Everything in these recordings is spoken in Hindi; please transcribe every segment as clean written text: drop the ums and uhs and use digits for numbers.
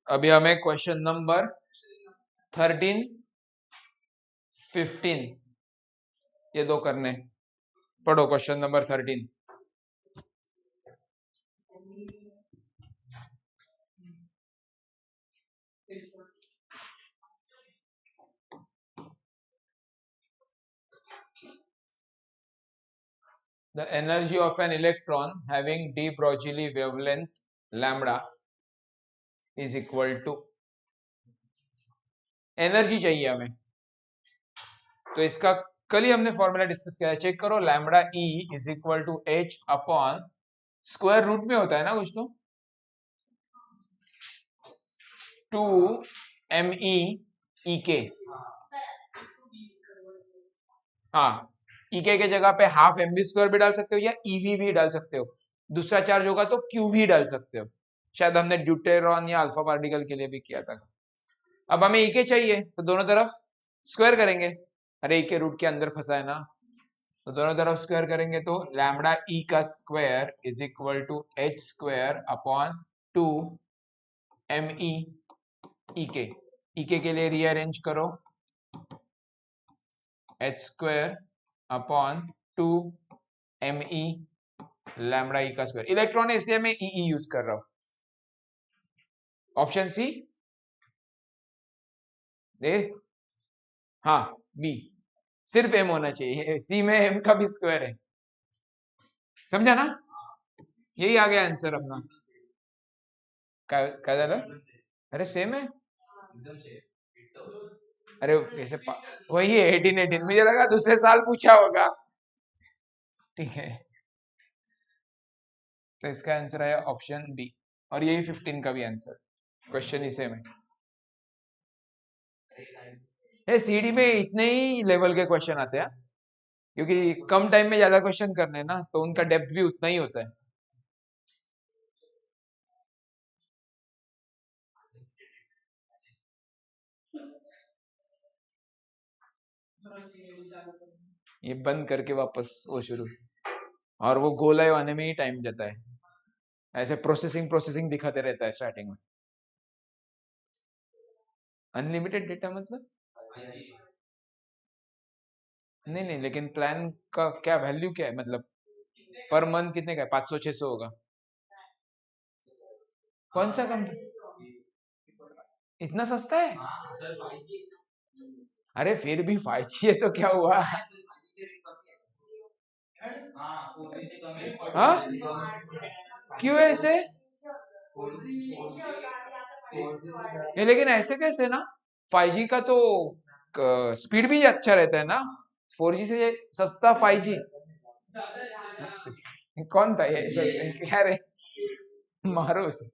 अभी हमें क्वेश्चन नंबर 13, 15 ये दो करने। पढ़ो question number 13। The energy of an electron having d Broglie wavelength lambda is equal to, energy चाहिए हमें, तो इसका कल ही हमने फॉर्मूला डिस्कस किया है, चेक करो। Lambda E is equal to h upon square root में होता है ना कुछ, तो 2 एम ई के, हाँ ई के जगह पे हाफ एम बी स्क्वायर भी डाल सकते हो या ईवी भी डाल सकते हो, दूसरा चार्ज होगा तो क्यू भी डाल सकते हो, शायद हमने ड्यूटेरॉन या अल्फा पार्टिकल के लिए भी किया था। अब हमें ई के चाहिए तो दोनों तरफ स्क्वायर करेंगे, अरे ई के रूट के अंदर फंसा है ना, तो दोनों तरफ स्क्वायर करेंगे तो लैम्बडा ई का square is equal to H square upon 2 M E के लिए रीअरेंज करो, H square upon 2 M E lambda E का स्क्वायर। इलेक्ट्रॉन है इसलिए मैं ई यूज कर रहा हूं। ऑप्शन सी दे, हाँ बी, सिर्फ एम होना चाहिए, सी में एम का भी स्क्वायर है, समझा ना, यही आ गया आंसर अपना। क्या था? अरे सेम है, अरे कैसे वही है 18 मुझे लगा दूसरे साल पूछा होगा। ठीक है, तो इसका आंसर है ऑप्शन बी, और यही 15 का भी आंसर, क्वेश्चन ही सेम है। सीडी में इतने ही लेवल के क्वेश्चन आते हैं, क्योंकि कम टाइम में ज्यादा क्वेश्चन करने ना, तो उनका डेप्थ भी उतना ही होता है। ये बंद करके वापस वो शुरू, और वो गोलाई आने में ही टाइम जाता है, ऐसे प्रोसेसिंग प्रोसेसिंग दिखाते रहता है स्टार्टिंग में। अनलिमिटेड डेटा मतलब नहीं नहीं, लेकिन प्लान का क्या वैल्यू क्या है, मतलब पर मंथ कितने का है, 500-600 होगा। कौन सा कम, इतना सस्ता है? अरे फिर भी 5G है तो क्या हुआ? हाँ क्यों ऐसे? नहीं लेकिन ऐसे कैसे ना, 5G का तो स्पीड भी अच्छा रहता है ना, 4G से सस्ता 5G। कौन था ये सस्ते, क्या रे, मारो उसे।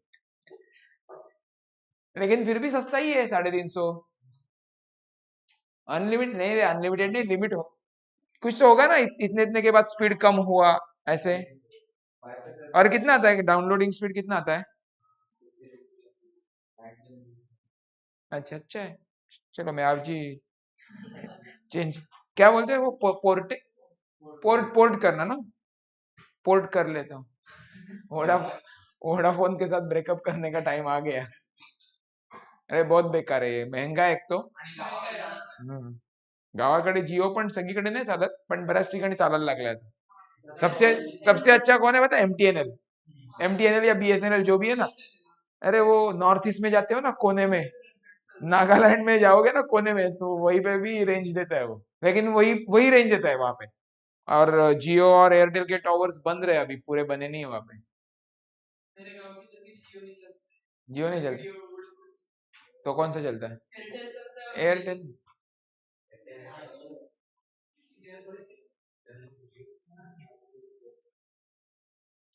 लेकिन फिर भी सस्ता ही है 350। अनलिमिटेड नहीं, अनलिमिटेड नहीं, लिमिट हो कुछ तो होगा ना, इतने इतने के बाद स्पीड कम हुआ ऐसे। और कितना आता है डाउनलोडिंग स्पीड, कितना आता है? अच्छा अच्छा है, चलो मैं आप जी चेंज, क्या बोलते हैं वो, पोर्ट पोर्ट करना ना, पोर्ट कर लेता हूँ। वोडा वोडाफोन के साथ ब्रेकअप करने का टाइम आ गया। अरे बहुत बेकार आहे, महंगा आहे एक तो। गावाकडे जिओ पण सगळीकडे नाही चालत, पण बऱ्याच ठिकाणी चालायला लागलाय आता। सबसे सबसे अच्छा कौन है पता है? एमटीएनएल, एमटीएनएल या बीएसएनएल जो भी है ना। अरे वो नॉर्थ ईस्ट में जाते हो ना कोने में, नागालैंड में जाओगे ना कोने में, तो वहीं पे भी रेंज देता है वो, लेकिन वही वही रेंज देता है वहां पे। और जियो और एयरटेल के टावर्स बंद रहे अभी, पूरे बने नहीं है वहां पे। जियो नहीं चलता, तो कौन सा चलता है? एयरटेल।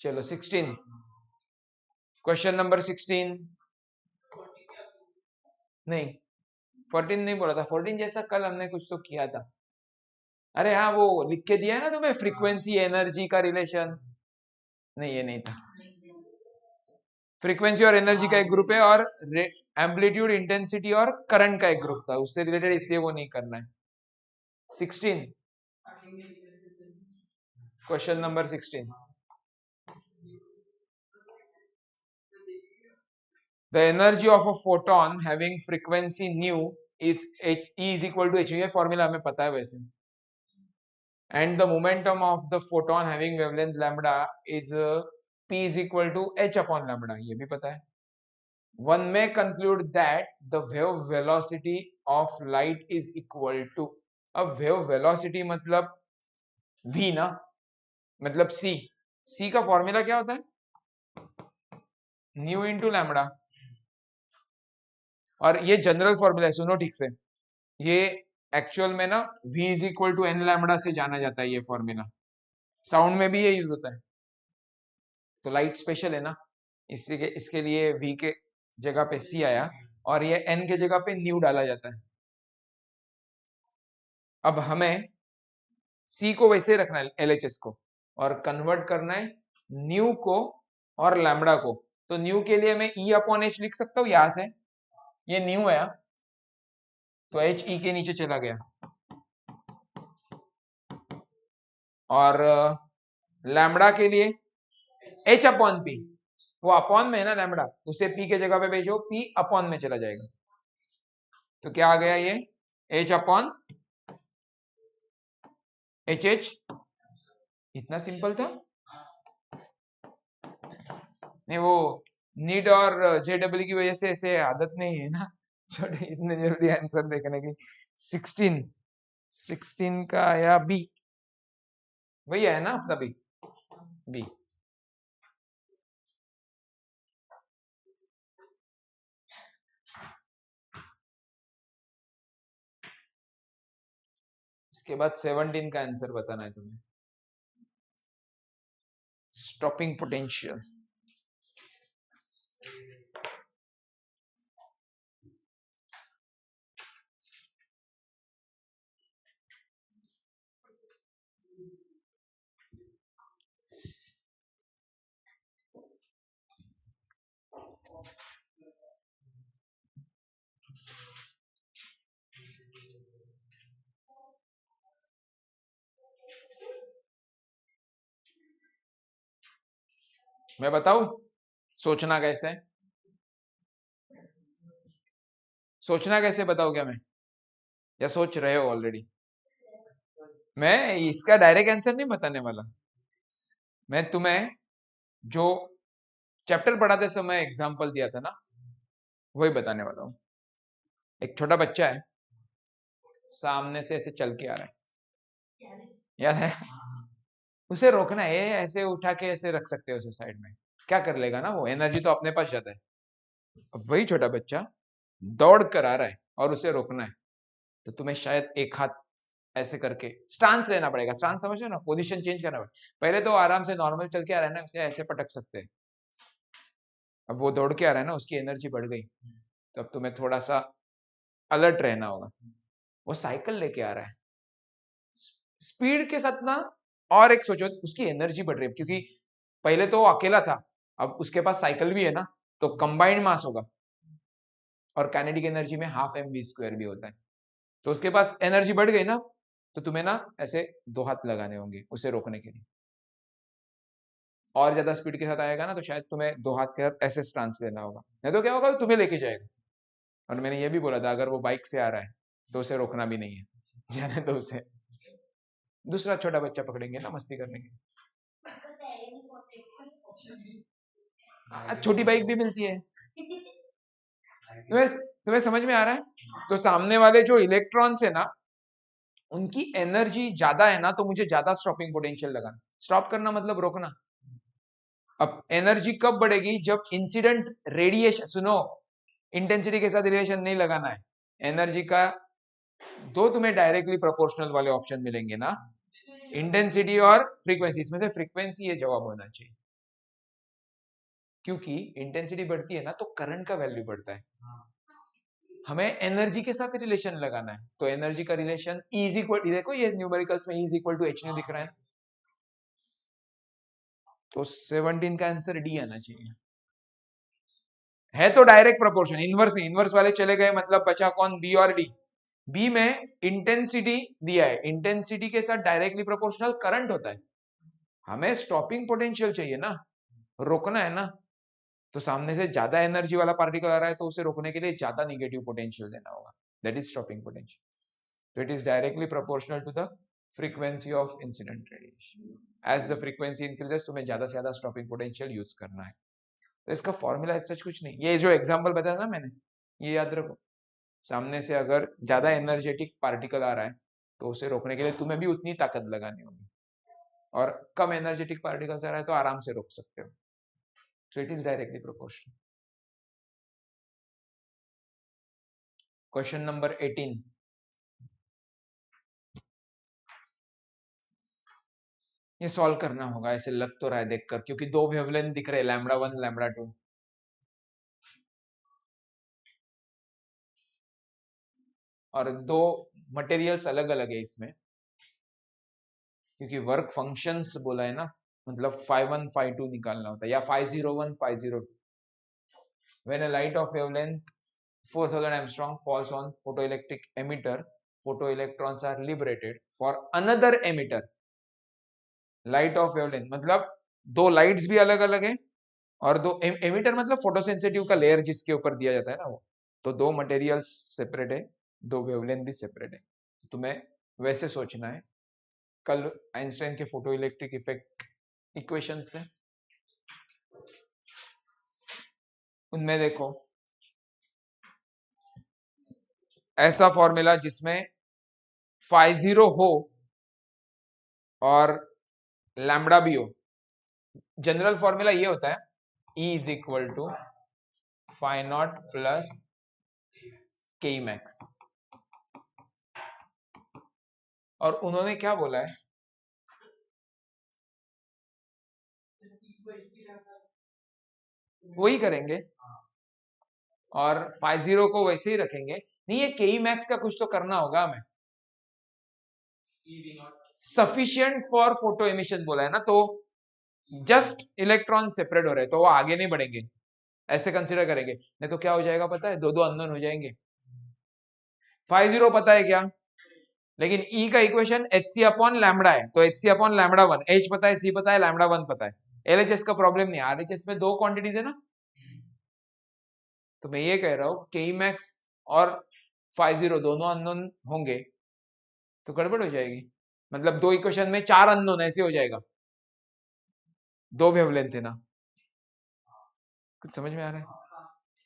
चलो 16, क्वेश्चन नंबर 16। नहीं 14 नहीं बोला था, 14 जैसा कल हमने कुछ तो किया था। अरे हाँ वो लिख के दिया है ना तुम्हें, फ्रीक्वेंसी एनर्जी का रिलेशन। नहीं ये नहीं था, फ्रीक्वेंसी और एनर्जी का एक ग्रुप है, और एम्पलीट्यूड इंटेंसिटी और करंट का एक ग्रुप था उससे रिलेटेड, इसलिए वो नहीं करना है। 16, question number 16। The energy of a photon having frequency nu is E is equal to h, ये फॉर्मूला हमें पता है वैसे, and the momentum of the photon having wavelength lambda is P is equal to H upon lambda, ये भी पता है. One may conclude that the wave velocity of light is equal to, अब wave velocity मतलब v ना, मतलब c का फॉर्मूला क्या होता है, न्यू इंटू लैम्बडा. और ये जनरल फॉर्मूला है, सुनो ठीक से, ये एक्चुअल में ना v is equal to n lambda से जाना जाता है ये फॉर्मूला, साउंड में भी ये यूज होता है. तो लाइट स्पेशल है ना, इसके लिए v के जगह पे c आया और ये n के जगह पे न्यू डाला जाता है. अब हमें c को वैसे रखना है LHS को, और कन्वर्ट करना है न्यू को और लैम्बडा को. तो न्यू के लिए मैं E अपॉन H लिख सकता हूँ यहां से, ये न्यू है तो H E के नीचे चला गया, और लैम्बडा के लिए H अपॉन P, वो अपॉन में है ना लैम्बडा, उसे P के जगह पे भेजो, P अपॉन में चला जाएगा. तो क्या आ गया ये H अपॉन HH, इतना सिंपल था. नहीं वो नीड और JW की वजह से ऐसे आदत नहीं है ना छोटे इतने जल्दी आंसर देखने की. 16 का या B, वही है ना अपना B. इसके बाद 17 का आंसर बताना है तुम्हें, स्टॉपिंग पोटेंशियल. मैं बताऊं सोचना कैसे, सोचना कैसे बताओ क्या मैं, या सोच रहे हो ऑलरेडी? मैं इसका डायरेक्ट आंसर नहीं बताने वाला, मैं तुम्हें जो चैप्टर पढ़ाते समय एग्जांपल दिया था ना वही बताने वाला हूं. एक छोटा बच्चा है, सामने से ऐसे चल के आ रहा है, याद है? उसे रोकना है, ऐसे उठा के ऐसे रख सकते हो उसे साइड में, क्या कर लेगा ना, वो एनर्जी तो अपने पास जाता है. अब वही छोटा बच्चा दौड़ कर आ रहा है और उसे रोकना है, तो तुम्हें शायद एक हाथ ऐसे करके स्टांस लेना पड़ेगा. स्टांस समझ रहे हो ना, पोजीशन चेंज करना पड़ेगा. पहले तो आराम से नॉर्मल चल के आ रहा है ना, उसे ऐसे पटक सकते हैं. अब वो दौड़ के आ रहा है ना, उसकी एनर्जी बढ़ गई, तो अब तुम्हें थोड़ा सा अलर्ट रहना होगा. वो साइकिल लेके आ रहा है, स्पीड के साथ ना, और एक सोचो उसकी एनर्जी बढ़ रही है, क्योंकि पहले तो वो अकेला था, अब उसके पास साइकिल भी है ना, तो कंबाइंड मास होगा, और काइनेटिक एनर्जी में हाफ mv² भी होता है. तो उसके पास एनर्जी बढ़ गई ना, तो तुम्हें ना ऐसे 2 हाथ लगाने होंगे उसे रोकने के लिए. और ज्यादा स्पीड के साथ आएगा ना, तो शायद तुम्हें 2 हाथ के साथ ऐसे स्टांस लेना होगा, नहीं तो क्या होगा, तुम्हें लेके जाएगा. और मैंने ये भी बोला था, अगर वो बाइक से आ रहा है तो उसे रोकना भी नहीं है, जाने तो उसे, दूसरा छोटा बच्चा पकड़ेंगे ना मस्ती करने के. छोटी बाइक भी मिलती है. तुम्हें समझ में आ रहा है? तो सामने वाले जो इलेक्ट्रॉन्स है ना, उनकी एनर्जी ज्यादा है ना, तो मुझे ज्यादा स्टॉपिंग पोटेंशियल लगाना. स्टॉप करना मतलब रोकना. अब एनर्जी कब बढ़ेगी, जब इंसिडेंट रेडिएशन, सुनो इंटेंसिटी के साथ रिलेशन नहीं लगाना है, एनर्जी का दो तुम्हें डायरेक्टली प्रोपोर्शनल वाले ऑप्शन मिलेंगे ना, इंटेंसिटी और फ्रीक्वेंसी. इसमें से फ्रीक्वेंसी ये जवाब होना चाहिए, क्योंकि इंटेंसिटी बढ़ती है ना तो करंट का वैल्यू बढ़ता है. हमें एनर्जी के साथ रिलेशन लगाना है, तो एनर्जी का रिलेशन E इज इक्वल, देखो ये न्यूमेरिकल्स में E is equal to H nu दिख रहा है, तो 17 का आंसर डी आना चाहिए. है तो डायरेक्ट प्रोपोर्शन, इनवर्स नहीं, इनवर्स वाले चले गए, मतलब बचा कौन, बी और डी. बी में इंटेंसिटी दिया है, इंटेंसिटी के साथ डायरेक्टली प्रोपोर्शनल करंट होता है. हमें स्टॉपिंग पोटेंशियल चाहिए ना, रोकना है ना, तो सामने से ज्यादा एनर्जी वाला पार्टिकल आ रहा है तो उसे रोकने के लिए ज्यादा निगेटिव पोटेंशियल देना होगा, that is stopping potential. So it is directly proportional to the frequency of incident radiation. As the frequency increases, तुम्हें ज्यादा से ज्यादा stopping potential यूज करना है. तो इसका फॉर्मूला सच कुछ नहीं. ये जो एग्जांपल बताया ना मैंने, ये याद रखो. सामने से अगर ज्यादा एनर्जेटिक पार्टिकल आ रहा है तो उसे रोकने के लिए तुम्हें भी उतनी ताकत लगानी होगी, और कम एनर्जेटिक पार्टिकल आ रहा है तो आराम से रोक सकते हो. So it is directly proportional. Question number 18. ये सॉल्व करना होगा, ऐसे लग तो रहा है देखकर, क्योंकि दो वेवलेंथ दिख रहे हैं, लैम्बडा 1 लैम्बडा 2. और दो मटेरियल्स अलग अलग है इसमें, क्योंकि वर्क फंक्शंस बोला है ना, मतलब phi1 phi2 निकालना होता है, या phi01 phi02. When a light of wavelength 4000 angstrom falls on photoelectric emitter, photoelectrons are liberated for another emitter. Light of wavelength मतलब दो लाइट्स भी अलग अलग है, और दो एमिटर मतलब फोटोसेंसिटिव का लेयर जिसके ऊपर दिया जाता है ना वो. तो दो मटेरियल्स सेपरेट है, दो वेवलेंथ भी सेपरेट है. तुम्हें वैसे सोचना है, कल आइंस्टाइन के फोटो इलेक्ट्रिक इफेक्ट इक्वेशन से, उनमें देखो ऐसा फॉर्मूला जिसमें phi0 हो और लैम्बडा भी हो. जनरल फॉर्मूला ये होता है, E is equal to phi naught plus K max. और उन्होंने क्या बोला है, वही करेंगे, और phi0 को वैसे ही रखेंगे. नहीं, ये के मैक्स का कुछ तो करना होगा हमें. सफिशिएंट फॉर फोटो एमिशन बोला है ना, तो जस्ट इलेक्ट्रॉन सेपरेट हो रहे हैं तो वो आगे नहीं बढ़ेंगे, ऐसे कंसीडर करेंगे. नहीं तो क्या हो जाएगा पता है, दो दो अननोन हो जाएंगे. phi0 पता है क्या, लेकिन E का इक्वेशन hc अपॉन लैम्बडा है, तो hc अपॉन लैम्बडा 1, h पता है, c पता है, लैम्बडा 1 पता है. LHS का प्रॉब्लम नहीं, RHS में दो क्वांटिटीज है ना. तो मैं ये कह रहा हूं के मैक्स और phi0 दोनों अननोन होंगे तो गड़बड़ हो जाएगी. मतलब दो इक्वेशन में चार अननोन ऐसे हो जाएगा, दो वेवलेंथ है ना. कुछ समझ में आ रहा है.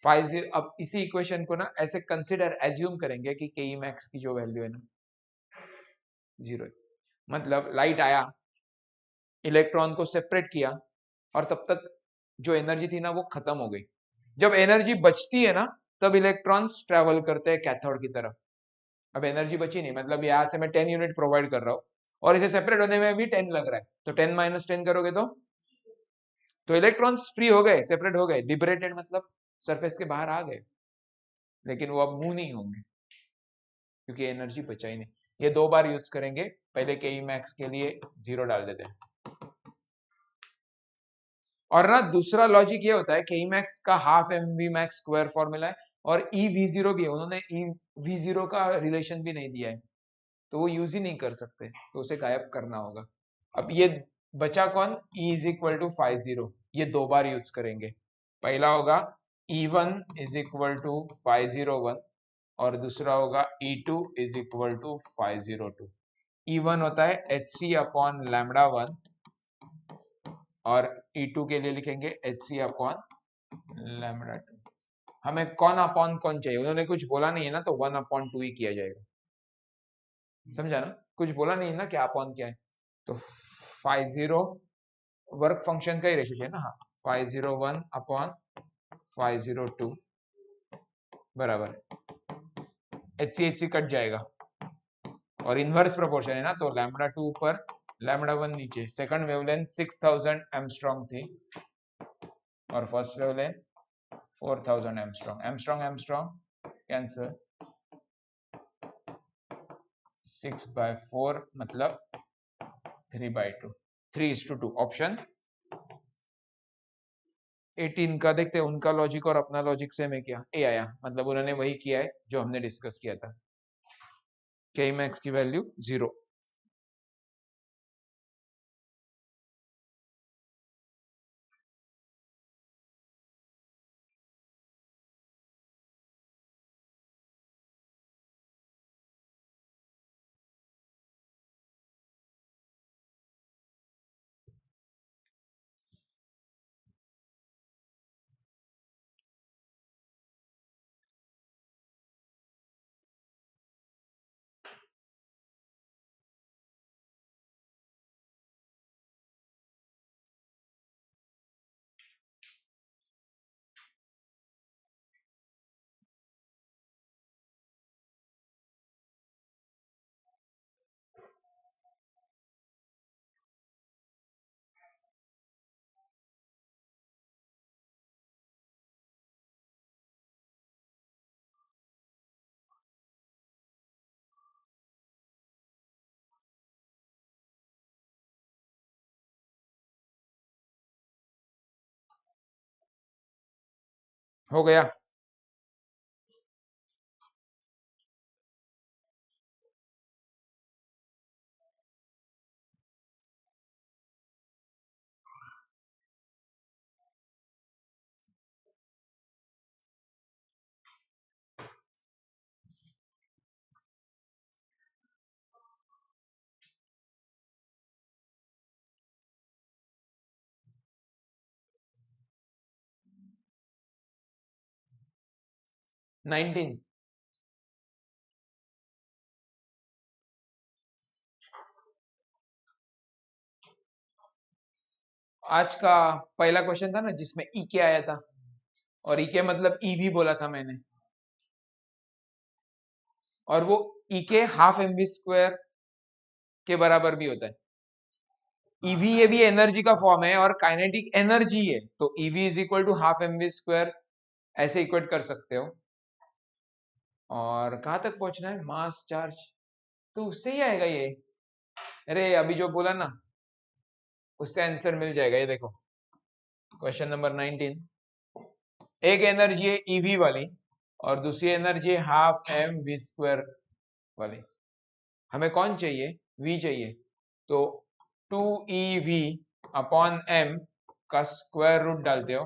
phi0, अब इसी इक्वेशन को ना ऐसे कंसिडर एज्यूम करेंगे कि के मैक्स की जो वैल्यू है ना 0 है. मतलब लाइट आया, इलेक्ट्रॉन को सेपरेट किया, और तब तक जो एनर्जी थी ना वो खत्म हो गई. जब एनर्जी बचती है ना तब इलेक्ट्रॉन्स ट्रेवल करते हैं कैथोड की तरफ. अब एनर्जी बची नहीं, मतलब यहाँ से मैं 10 यूनिट प्रोवाइड कर रहा हूँ और इसे सेपरेट होने में भी 10 लग रहा है, तो 10 माइनस 10 करोगे तो इलेक्ट्रॉन्स फ्री हो गए, सेपरेट हो गए, लिबरेटेड मतलब सरफेस के बाहर आ गए, लेकिन वो अब मूव नहीं होंगे क्योंकि एनर्जी बचा ही नहीं. ये दो बार यूज करेंगे, पहले के मैक्स के लिए 0 डाल देते हैं. और ना दूसरा लॉजिक ये होता है के मैक्स का half m v max square formula है, और ई वी जीरो भी है, उन्होंने ई वी जीरो का रिलेशन भी नहीं दिया है, तो वो यूज ही नहीं कर सकते, तो उसे गायब करना होगा. अब ये बचा कौन, E is equal to phi0, ये दो बार यूज करेंगे. पहला होगा E1 is equal to phi01, और दूसरा होगा E2 is equal to phi02. E1 होता है hc अपॉन लैम्बडा 1, और E2 के लिए लिखेंगे hc अपॉन लैम्बडा 2. हमें कौन अपॉन कौन चाहिए, उन्होंने कुछ बोला नहीं है ना, तो 1/2 ही किया जाएगा. समझा ना, कुछ बोला नहीं है ना क्या अपॉन क्या है, तो phi0 वर्क फंक्शन का ही रेशियो है ना. हाँ, phi01 अपॉन phi02 बराबर HC कट जाएगा, और इनवर्स प्रोपोर्शन है ना, तो लैम्बडा 2 ऊपर लैम्बडा 1 नीचे. सेकंड वेवलेंथ 6000 एंगस्ट्रॉम थी और first wavelength 4000 angstrom. Angstrom cancer, 6/4 मतलब 3/2, 3:2. ऑप्शन 18 का देखते हैं, उनका लॉजिक और अपना लॉजिक सेम है क्या. ए आया, मतलब उन्होंने वही किया है जो हमने डिस्कस किया था, के मैक्स की वैल्यू 0. हो गया। नाइनटीन। आज का पहला क्वेश्चन था ना जिसमें ई के आया था, और ई के मतलब ईवी बोला था मैंने, और वो ई के हाफ एम वी स्क्वायर के बराबर भी होता है। ईवी ये भी एनर्जी का फॉर्म है और काइनेटिक एनर्जी है, तो e v is equal to half m v square, ऐसे इक्वेट कर सकते हो। और कहां तक पहुंचना है, मास चार्ज, तो उससे ही आएगा ये। अरे अभी जो बोला ना उससे आंसर मिल जाएगा, ये देखो क्वेश्चन नंबर 19। एक एनर्जी है ईवी वाली और दूसरी एनर्जी है हाफ एम वी स्क्वायर वाली। हमें कौन चाहिए, वी चाहिए, तो 2EV अपॉन एम का स्क्वायर रूट डालते हो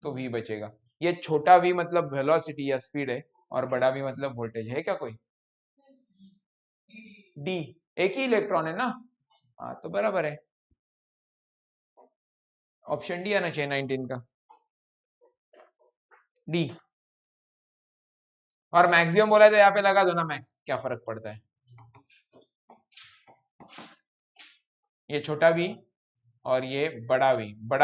तो वी बचेगा। ये छोटा वी मतलब वेलोसिटी या स्पीड है, और बड़ा वी मतलब वोल्टेज है। क्या कोई डी, एक ही इलेक्ट्रॉन है ना, हाँ तो बराबर है। ऑप्शन डी आना चाहिए 19 का, डी। और मैक्सिमम बोला तो यहाँ पे लगा दो ना मैक्स, क्या फर्क पड़ता है। ये छोटा वी और ये बड़ा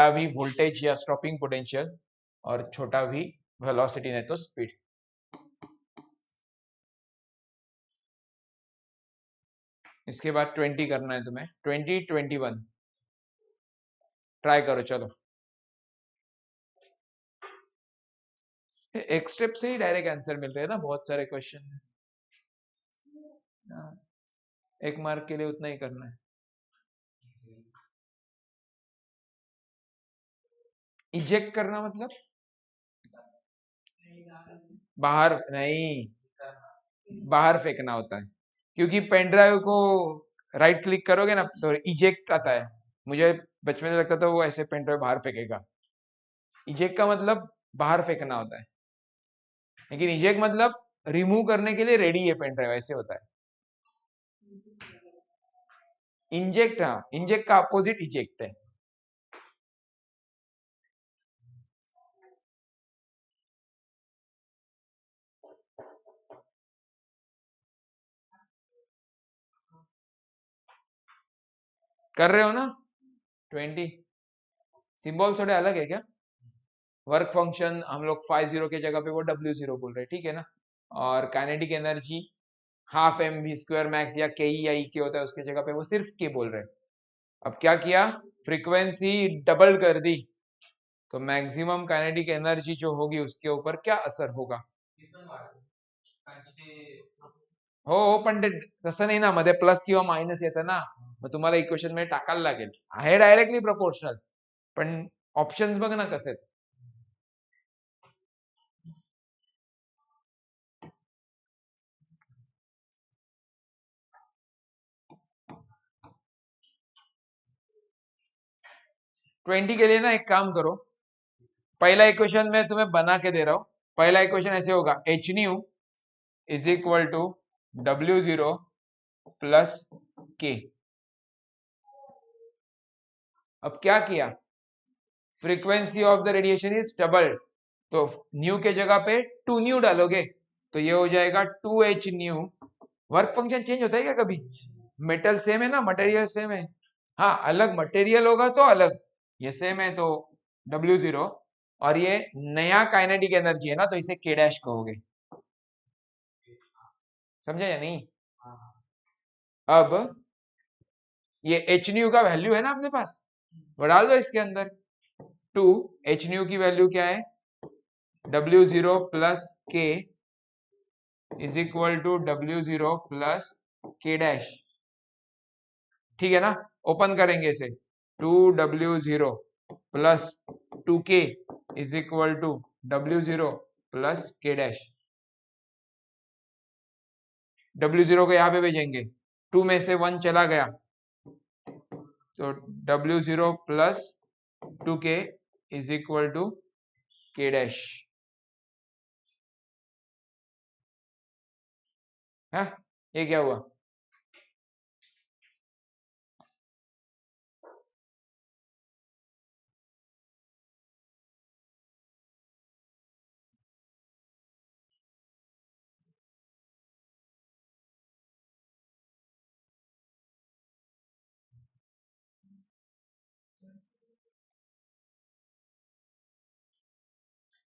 वी वोल्टेज या स्टॉपिंग पोटेंशियल, और छोटा वी वेलोसिटी नहीं तो स्पीड। इसके बाद 20 करना है तुम्हें, 20 21 ट्राई करो। चलो एक स्टेप से ही डायरेक्ट आंसर मिल रहे हैं ना बहुत सारे क्वेश्चन में। एक मार्क के लिए उतना ही करना है। इजेक्ट करना मतलब बाहर नहीं, बाहर फेंकना होता है, क्योंकि पेन ड्राइव को राइट क्लिक करोगे ना तो इजेक्ट आता है। मुझे बचपन में लगता था वो ऐसे पेन ड्राइव बाहर फेंकेगा। इजेक्ट का मतलब बाहर फेंकना होता है, लेकिन इजेक्ट मतलब रिमूव करने के लिए रेडी है पेन ड्राइव, ऐसे होता है। इंजेक्ट, हाँ इंजेक्ट का अपोजिट इजेक्ट है। कर रहे हो ना 20। सिंबल थोड़े अलग है क्या, वर्क फंक्शन हम लोग 50 के जगह पे वो W0 बोल रहे हैं, ठीक है ना। और kinetic energy half m v square max या के या ई के होता है, उसके जगह पे वो सिर्फ के बोल रहे हैं। अब क्या किया, फ्रीक्वेंसी डबल कर दी, तो मैक्सिमम काइनेटिक एनर्जी जो होगी उसके ऊपर क्या असर होगा। हो पण ते तसं नाही ना, मध्ये प्लस किंवा मायनस येतं ना, मग तुम्हाला इक्वेशन मध्ये टाकायला लागेल, आहे डायरेक्टली प्रपोर्शनल, पण ऑप्शन्स बघ ना कसे आहेत. 20 के लिए ना एक काम करो, पहला इक्वेशन मैं तुम्हें बना के दे रहा हूं। पहला इक्वेशन ऐसे होगा, h nu is equal to W0 plus K. अब क्या किया, frequency of the radiation is double, तो न्यू के जगह पे 2 न्यू डालोगे तो ये हो जाएगा 2H new. Work function change होता है क्या कभी, मेटल सेम है ना, मटेरियल सेम है, हाँ अलग मटेरियल होगा तो अलग, ये सेम है तो W0। और ये नया काइनेटिक एनर्जी है ना, तो इसे K डैश कहोगे, समझे या नहीं। अब ये एच न्यू का वैल्यू है ना अपने पास, वो डाल दो इसके अंदर। 2H न्यू की वैल्यू क्या है, W0 plus K is equal to W0 plus K dash, ठीक है ना। ओपन करेंगे इसे, 2W0 plus 2K is equal to W0 plus K dash. W0 को यहाँ पे भेजेंगे, 2 में से 1 चला गया, तो W0 plus 2K is equal to K dash है। ये क्या हुआ?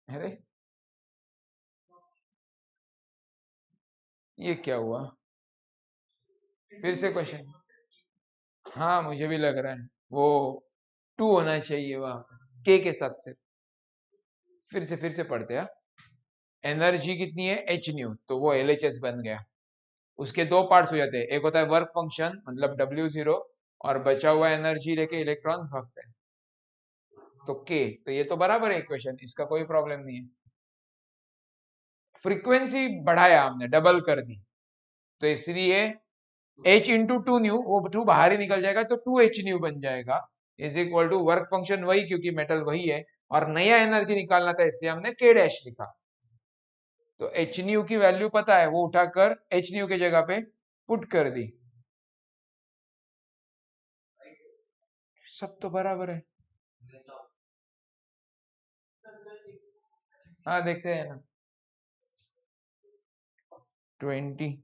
अरे ये क्या हुआ? फिर से क्वेश्चन। हाँ मुझे भी लग रहा है वो 2 होना चाहिए वहां K के साथ से। फिर से पढ़ते हैं। एनर्जी कितनी है? एच न्यू, तो वो LHS बन गया। उसके दो पार्ट्स हो जाते हैं, एक होता है वर्क फंक्शन मतलब W0, और बचा हुआ एनर्जी लेके इलेक्ट्रॉन्स भागते हैं, तो K। तो ये तो बराबर है इक्वेशन, इसका कोई प्रॉब्लम नहीं है। फ्रीक्वेंसी बढ़ाया हमने, डबल कर दी, तो इसलिए H इंटू 2 न्यू, वो 2 बाहर ही निकल जाएगा, तो 2H न्यू बन जाएगा, is equal to work function वही क्योंकि मेटल वही है, और नया एनर्जी निकालना था इसलिए हमने K डैश लिखा। तो H न्यू की वैल्यू पता है, वो उठाकर H न्यू की जगह पे पुट कर दी। सब तो बराबर है। हाँ देखते हैं ना। 20।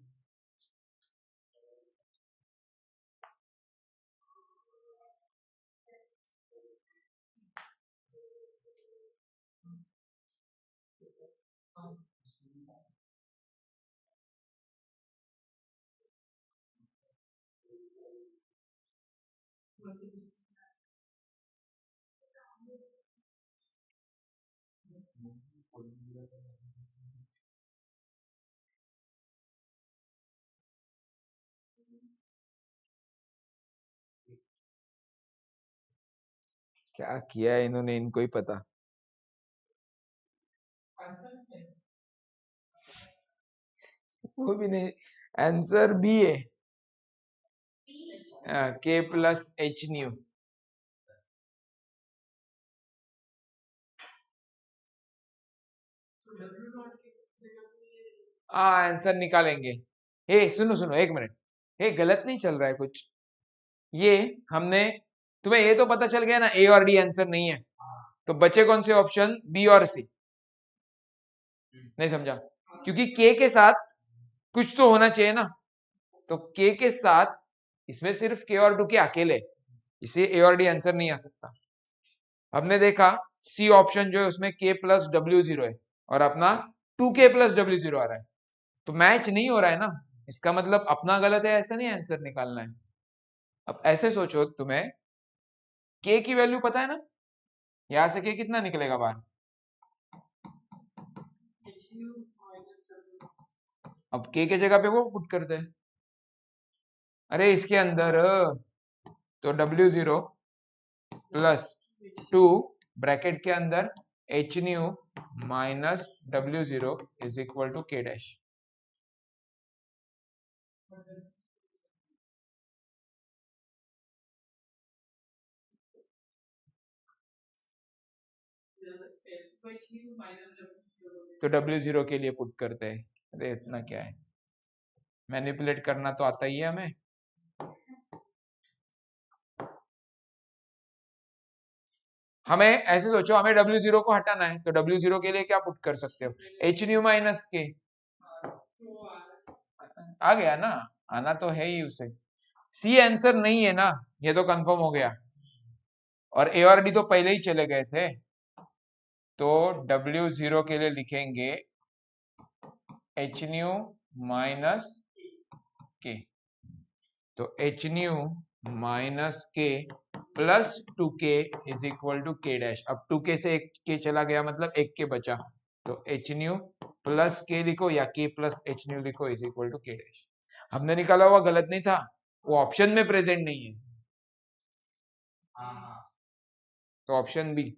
क्या किया है इन्होंने, इनको ही पता। वो भी नहीं, आंसर बी है, K plus H new. Answer निकालेंगे। ए सुनो सुनो एक मिनट, ये गलत नहीं चल रहा है कुछ। ये हमने, तुम्हें ये तो पता चल गया ना A और D आंसर नहीं है, तो बचे कौन से ऑप्शन? बी और सी। नहीं समझा? क्योंकि K के साथ कुछ तो होना चाहिए ना, तो K के साथ इसमें सिर्फ K और 2K अकेले, इसे A और D आंसर नहीं आ सकता। हमने देखा सी ऑप्शन जो है उसमें K प्लस W0 है, और अपना 2K प्लस W0 आ रहा है, तो मैच नहीं हो रहा है ना, इसका मतलब अपना गलत है ऐसा नहीं आंसर निकालना है। अब ऐसे सोचो, तुम्हें K की वैल्यू पता है ना, यहां से K कितना निकलेगा बाहर? अब K के जगह पे वो पुट करते हैं, अरे इसके अंदर, तो W0 प्लस 2 ब्रैकेट के अंदर H nu minus W0 is equal to K dash. तो W0 के लिए पुट करते हैं, अरे इतना क्या है, मैनिपुलेट करना तो आता ही है हमें। हमें ऐसे सोचो, हमें W0 को हटाना है, तो W0 के लिए क्या पुट कर सकते हो? H nu minus K। आ गया ना, आना तो है ही उसे। सी आंसर नहीं है ना, ये तो कंफर्म हो गया, और A और D तो पहले ही चले गए थे, तो W0 के लिए लिखेंगे H न्यू माइनस K, तो H nu minus K plus 2K is equal to K dash. अब 2K से एक K चला गया, मतलब एक K बचा, तो H न्यू प्लस K लिखो या K प्लस H न्यू लिखो is equal to K dash. हमने निकाला हुआ गलत नहीं था, वो ऑप्शन में प्रेजेंट नहीं है, तो ऑप्शन बी।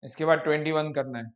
इसके बाद 21 करना है।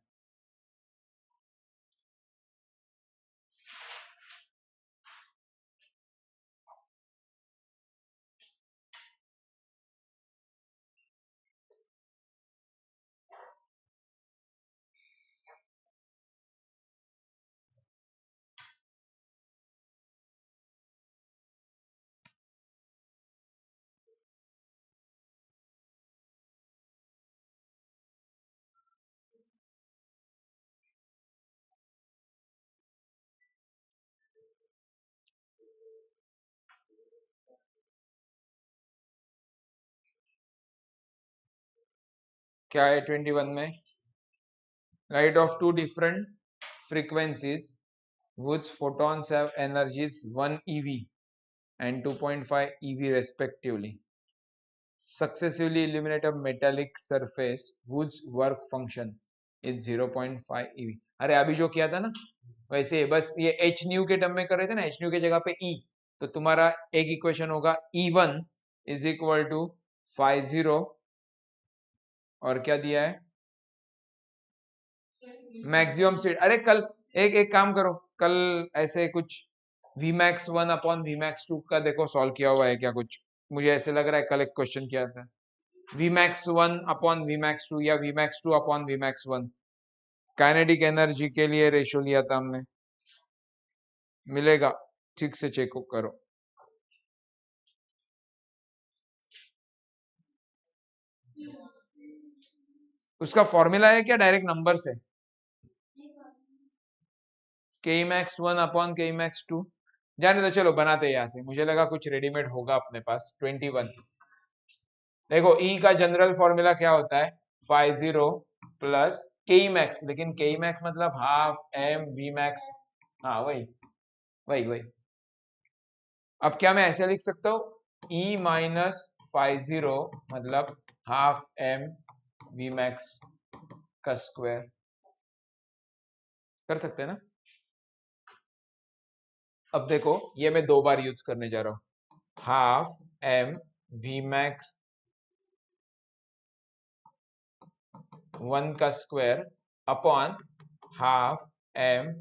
क्या है 21 में? Light of two different frequencies whose photons have energies 1 eV and 2.5 eV respectively successively illuminate a metallic surface whose work function is 0.5 eV। अरे अभी जो किया था ना वैसे, बस ये h न्यू के टर्म में कर रहे थे ना, h न्यू की जगह पे e, तो तुम्हारा एक इक्वेशन होगा E1 इज इक्वल टू 50, और क्या दिया है मैक्सिमम स्पीड। अरे कल एक काम करो, कल ऐसे कुछ Vmax 1 अपॉन Vmax 2 का देखो सॉल्व किया हुआ है क्या कुछ, मुझे ऐसे लग रहा है कल एक क्वेश्चन किया था Vmax 1 अपॉन Vmax 2 या Vmax 2 upon Vmax 1, kinetic energy के लिए रेशियो लिया था हमने, मिलेगा, ठीक से चेक करो। उसका फॉर्मूला है क्या डायरेक्ट नंबर से? Kmax 1 अपॉन Kmax 2, जाने दो, चलो बनाते हैं यहाँ से, मुझे लगा कुछ रेडीमेड होगा अपने पास। 21 देखो, E का जनरल फॉर्मूला क्या होता है 50 प्लस Kmax, लेकिन Kmax मतलब हाफ m Vmax, हाँ वही वही वही। अब क्या मैं ऐसे लिख सकता हूँ E माइनस 50 मतलब हाफ m Vmax का स्क्वायर, कर सकते हैं ना? अब देखो ये मैं दो बार यूज करने जा रहा हूं, हाफ m Vmax 1 का square upon half m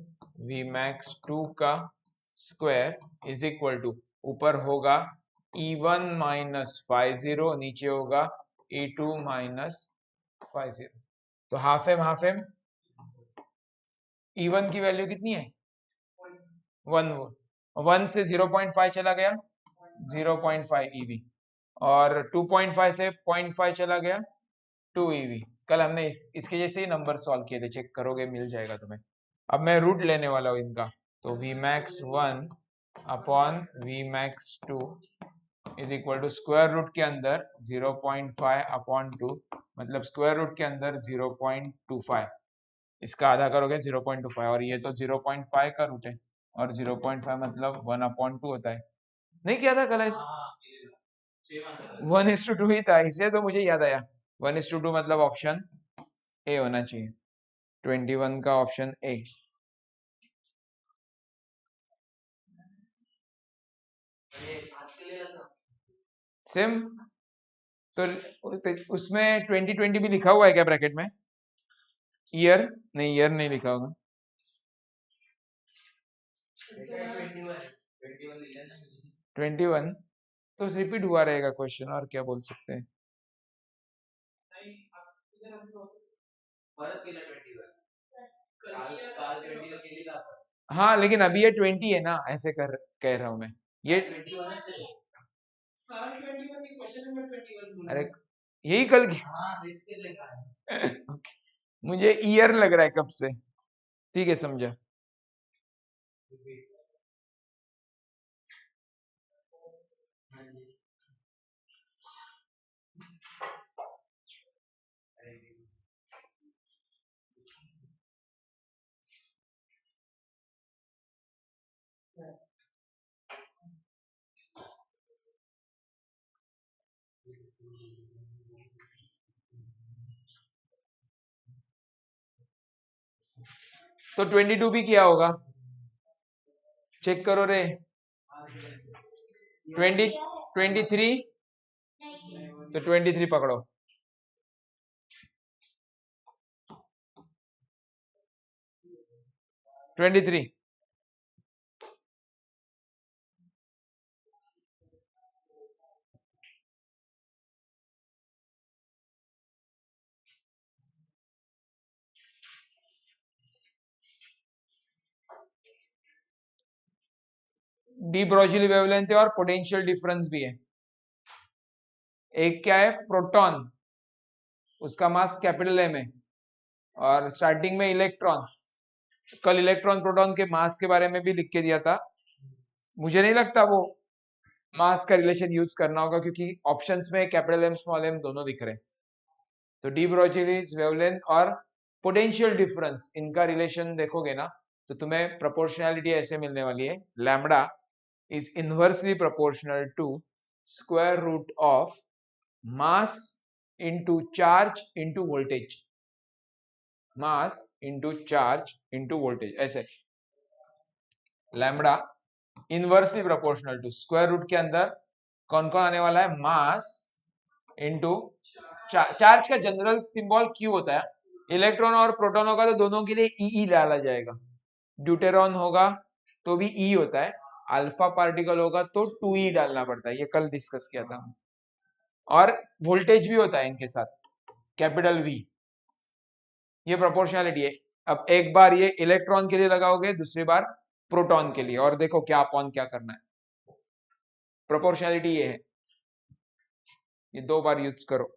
Vmax 2 का स्क्वायर इज इक्वल टू, ऊपर होगा E1 माइनस 50, नीचे होगा E2 माइनस 50। तो हाफ एम E1 की वैल्यू कितनी है 1, 1 से 0.5 चला गया 0.5 EV, और 2.5 से 0.5 चला गया 2 EV। कल हमने इसके जैसे ही नंबर सॉल्व किए थे, चेक करोगे मिल जाएगा तुम्हें। अब मैं रूट लेने वाला हूँ इनका, तो Vmax 1 upon Vmax 2 is equal to square root के अंदर 0.5 अपॉन 2, मतलब स्क्वायर रूट के अंदर 0.25, इसका आधा करोगे 0.25, और ये तो 0.5 का रूट है, और 0.5 मतलब 1/2 होता है। नहीं किया था कल ऐसा? 1:2 ही था, इसे तो मुझे याद आया 1:2 मतलब ऑप्शन ए होना चाहिए, 21 का ऑप्शन ए। सेम तो उसमें 2020 भी लिखा हुआ है क्या ब्रैकेट में? ईयर नहीं, ईयर नहीं लिखा होगा। 21 तो रिपीट हुआ रहेगा क्वेश्चन, और क्या बोल सकते हैं। हाँ लेकिन अभी ये 20 है ना, ऐसे कर कह रहा हूं मैं ये। अरे यही कल की मुझे ईयर लग रहा है कब से, ठीक है समझा। तो 22 भी किया होगा, चेक करो रे। 23, तो 23 पकड़ो। 23 डी ब्रोजीली वेवलेंथ है और पोटेंशियल डिफरेंस भी है। एक क्या है, प्रोटॉन, उसका मास कैपिटल एम है, और स्टार्टिंग में इलेक्ट्रॉन। कल इलेक्ट्रॉन प्रोटॉन के मास के बारे में भी लिख के दिया था। मुझे नहीं लगता वो मास का रिलेशन यूज करना होगा, क्योंकि ऑप्शंस में कैपिटल एम स्मॉल एम दोनों दिख रहे हैं। तो डी ब्रोजीलीज वेवलेंथ और पोटेंशियल डिफरेंस, इनका रिलेशन देखोगे ना, तो तुम्हें प्रोपोर्शनैलिटी ऐसे मिलने वाली है, lambda is inversely proportional to square root of mass into charge into voltage, mass into charge into voltage, ऐसे lambda inversely proportional to square root के अंदर कौन कौन आने वाला है, मास इंटू चार्ज का जनरल सिंबल क्यू होता है, इलेक्ट्रॉन और प्रोटॉन होगा तो दोनों के लिए ई डाला जाएगा, ड्यूटेरॉन होगा तो भी ई होता है, अल्फा पार्टिकल होगा तो 2e डालना पड़ता है, ये कल डिस्कस किया था। और वोल्टेज भी होता है इनके साथ, कैपिटल वी। ये प्रोपोर्शनैलिटी है। अब एक बार ये इलेक्ट्रॉन के लिए लगाओगे, दूसरी बार प्रोटॉन के लिए, और देखो क्या अपॉन क्या करना है। प्रोपोर्शनैलिटी ये है, ये 2 बार यूज करो।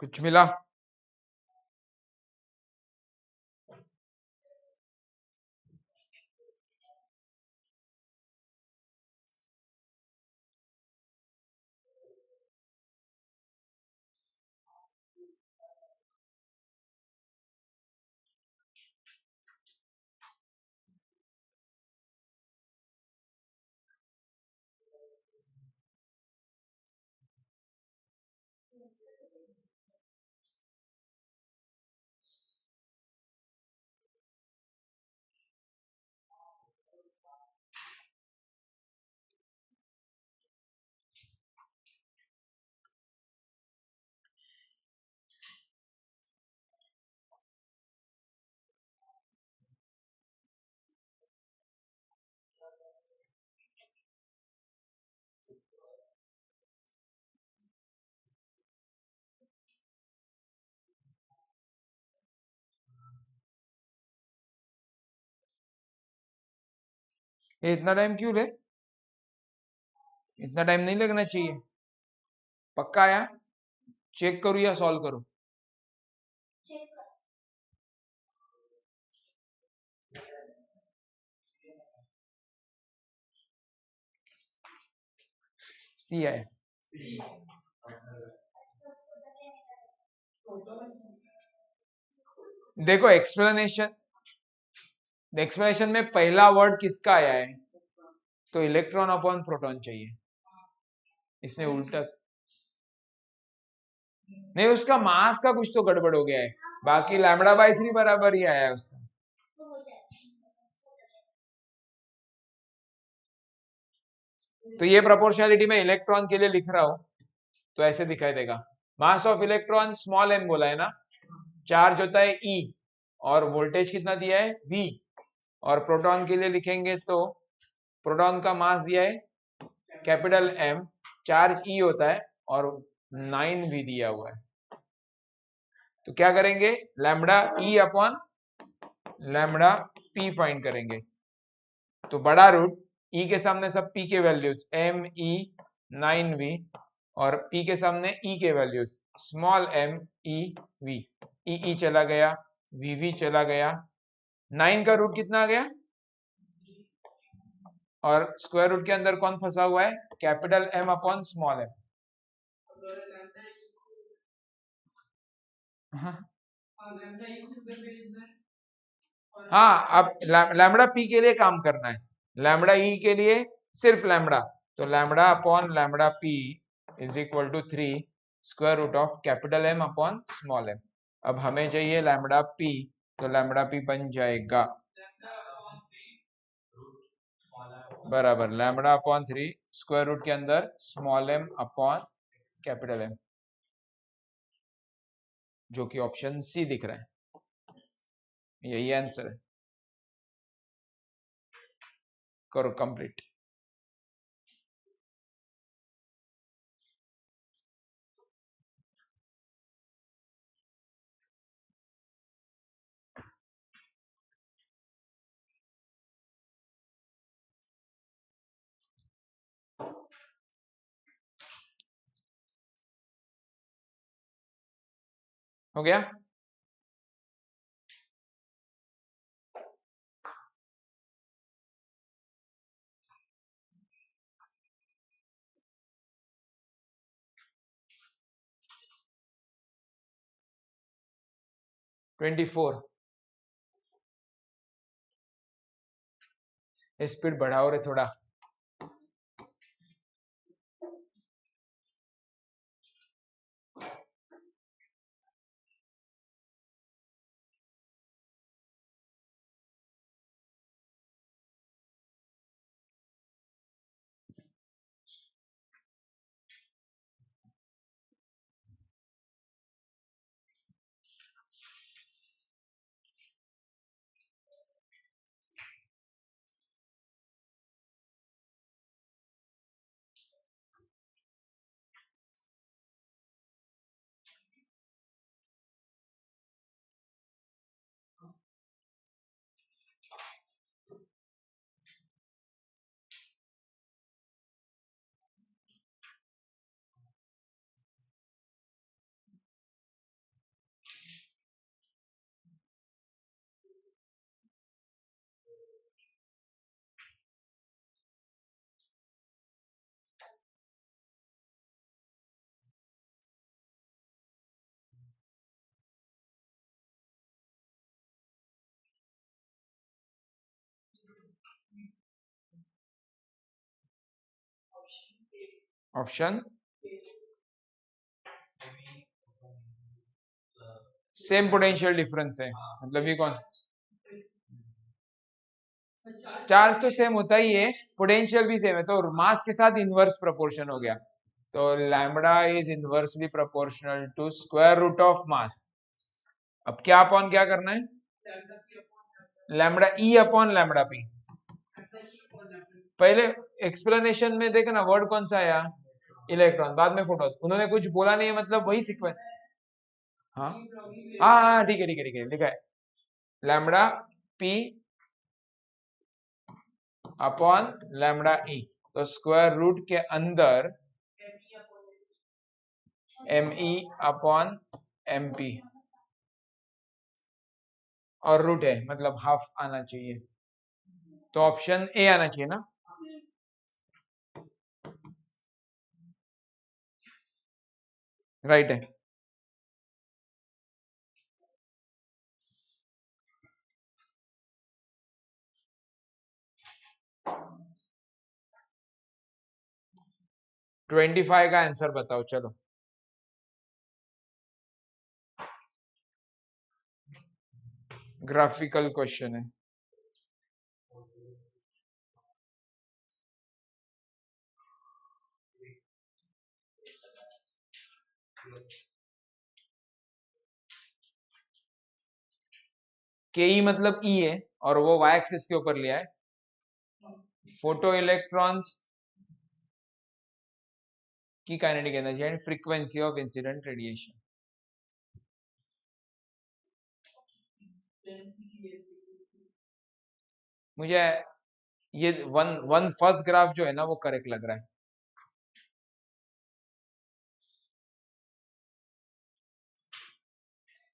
कुछ मिला? ये इतना टाइम क्यों ले? इतना टाइम नहीं लगना चाहिए। पक्का आया? चेक करूं या सॉल्व करूं? सी आया। देखो एक्सप्लेनेशन में पहला वर्ड किसका आया है, तो इलेक्ट्रॉन अपॉन प्रोटॉन चाहिए, इसने उल्टा नहीं, उसका मास का कुछ तो गड़बड़ हो गया है, बाकी λ/3 बराबर ही आया है उसका। तो ये प्रोपोर्शनलिटी में इलेक्ट्रॉन के लिए लिख रहा हूं, तो ऐसे दिखाई देगा। Mass of electron small m बोला है ना, चार्ज होता है E और वोल्टेज कितना दिया है V, और प्रोटॉन के लिए लिखेंगे तो प्रोटॉन का मास दिया है कैपिटल M, चार्ज E होता है और 9V दिया हुआ है। तो क्या करेंगे, lambda E upon lambda P find करेंगे। तो बड़ा रूट E के सामने सब P के वैल्यूज ME 9V और P के सामने E के values small m E V, E चला गया, VV चला गया, 9 का रूट कितना आ गया, और स्क्वायर रूट के अंदर कौन फंसा हुआ है, capital M upon small m। हाँ, अब लैम्बडा पी के लिए काम करना है, लैम्बडा ई के लिए सिर्फ लैम्बडा, तो lambda upon lambda p is equal to 3 square root of capital M upon small m. अब हमें चाहिए लैम्बडा पी, तो लैम्बडा पी बन जाएगा बराबर लैम्बडा अपॉन 3 स्क्वायर रूट के अंदर small m upon capital M, जो कि ऑप्शन सी दिख रहा है, यही आंसर है। करो कंप्लीट। हो गया। Twenty four. स्पीड बढ़ाओ रे थोड़ा। ऑप्शन सेम पोटेंशियल डिफरेंस है, मतलब ये कौन, चार्ज तो सेम होता ही है, पोटेंशियल भी सेम है, तो मास के साथ इनवर्स प्रोपोर्शन हो गया। तो lambda is inversely proportional to square root of mass. अब क्या अपॉन क्या करना है, lambda e upon lambda p. पहले एक्सप्लेनेशन में देखना वर्ड कौन सा आया, इलेक्ट्रॉन, बाद में फोटो, उन्होंने कुछ बोला नहीं है, मतलब वही सीक्वेंस। हाँ हाँ ठीक है ठीक है ठीक है, लिखा है lambda p upon lambda e, तो स्क्वायर रूट के अंदर m e upon m p, और रूट है मतलब हाफ आना चाहिए, तो ऑप्शन ए आना चाहिए ना। राइट है। ट्वेंटी फाइव का आंसर बताओ चलो। ग्राफिकल क्वेश्चन है। के ई मतलब ई है और वो वाई एक्सिस के ऊपर लिया है। फोटो इलेक्ट्रॉन्स की kinetic energy and frequency of incident radiation. मुझे ये वन वन फर्स्ट ग्राफ जो है ना वो करेक्ट लग रहा है।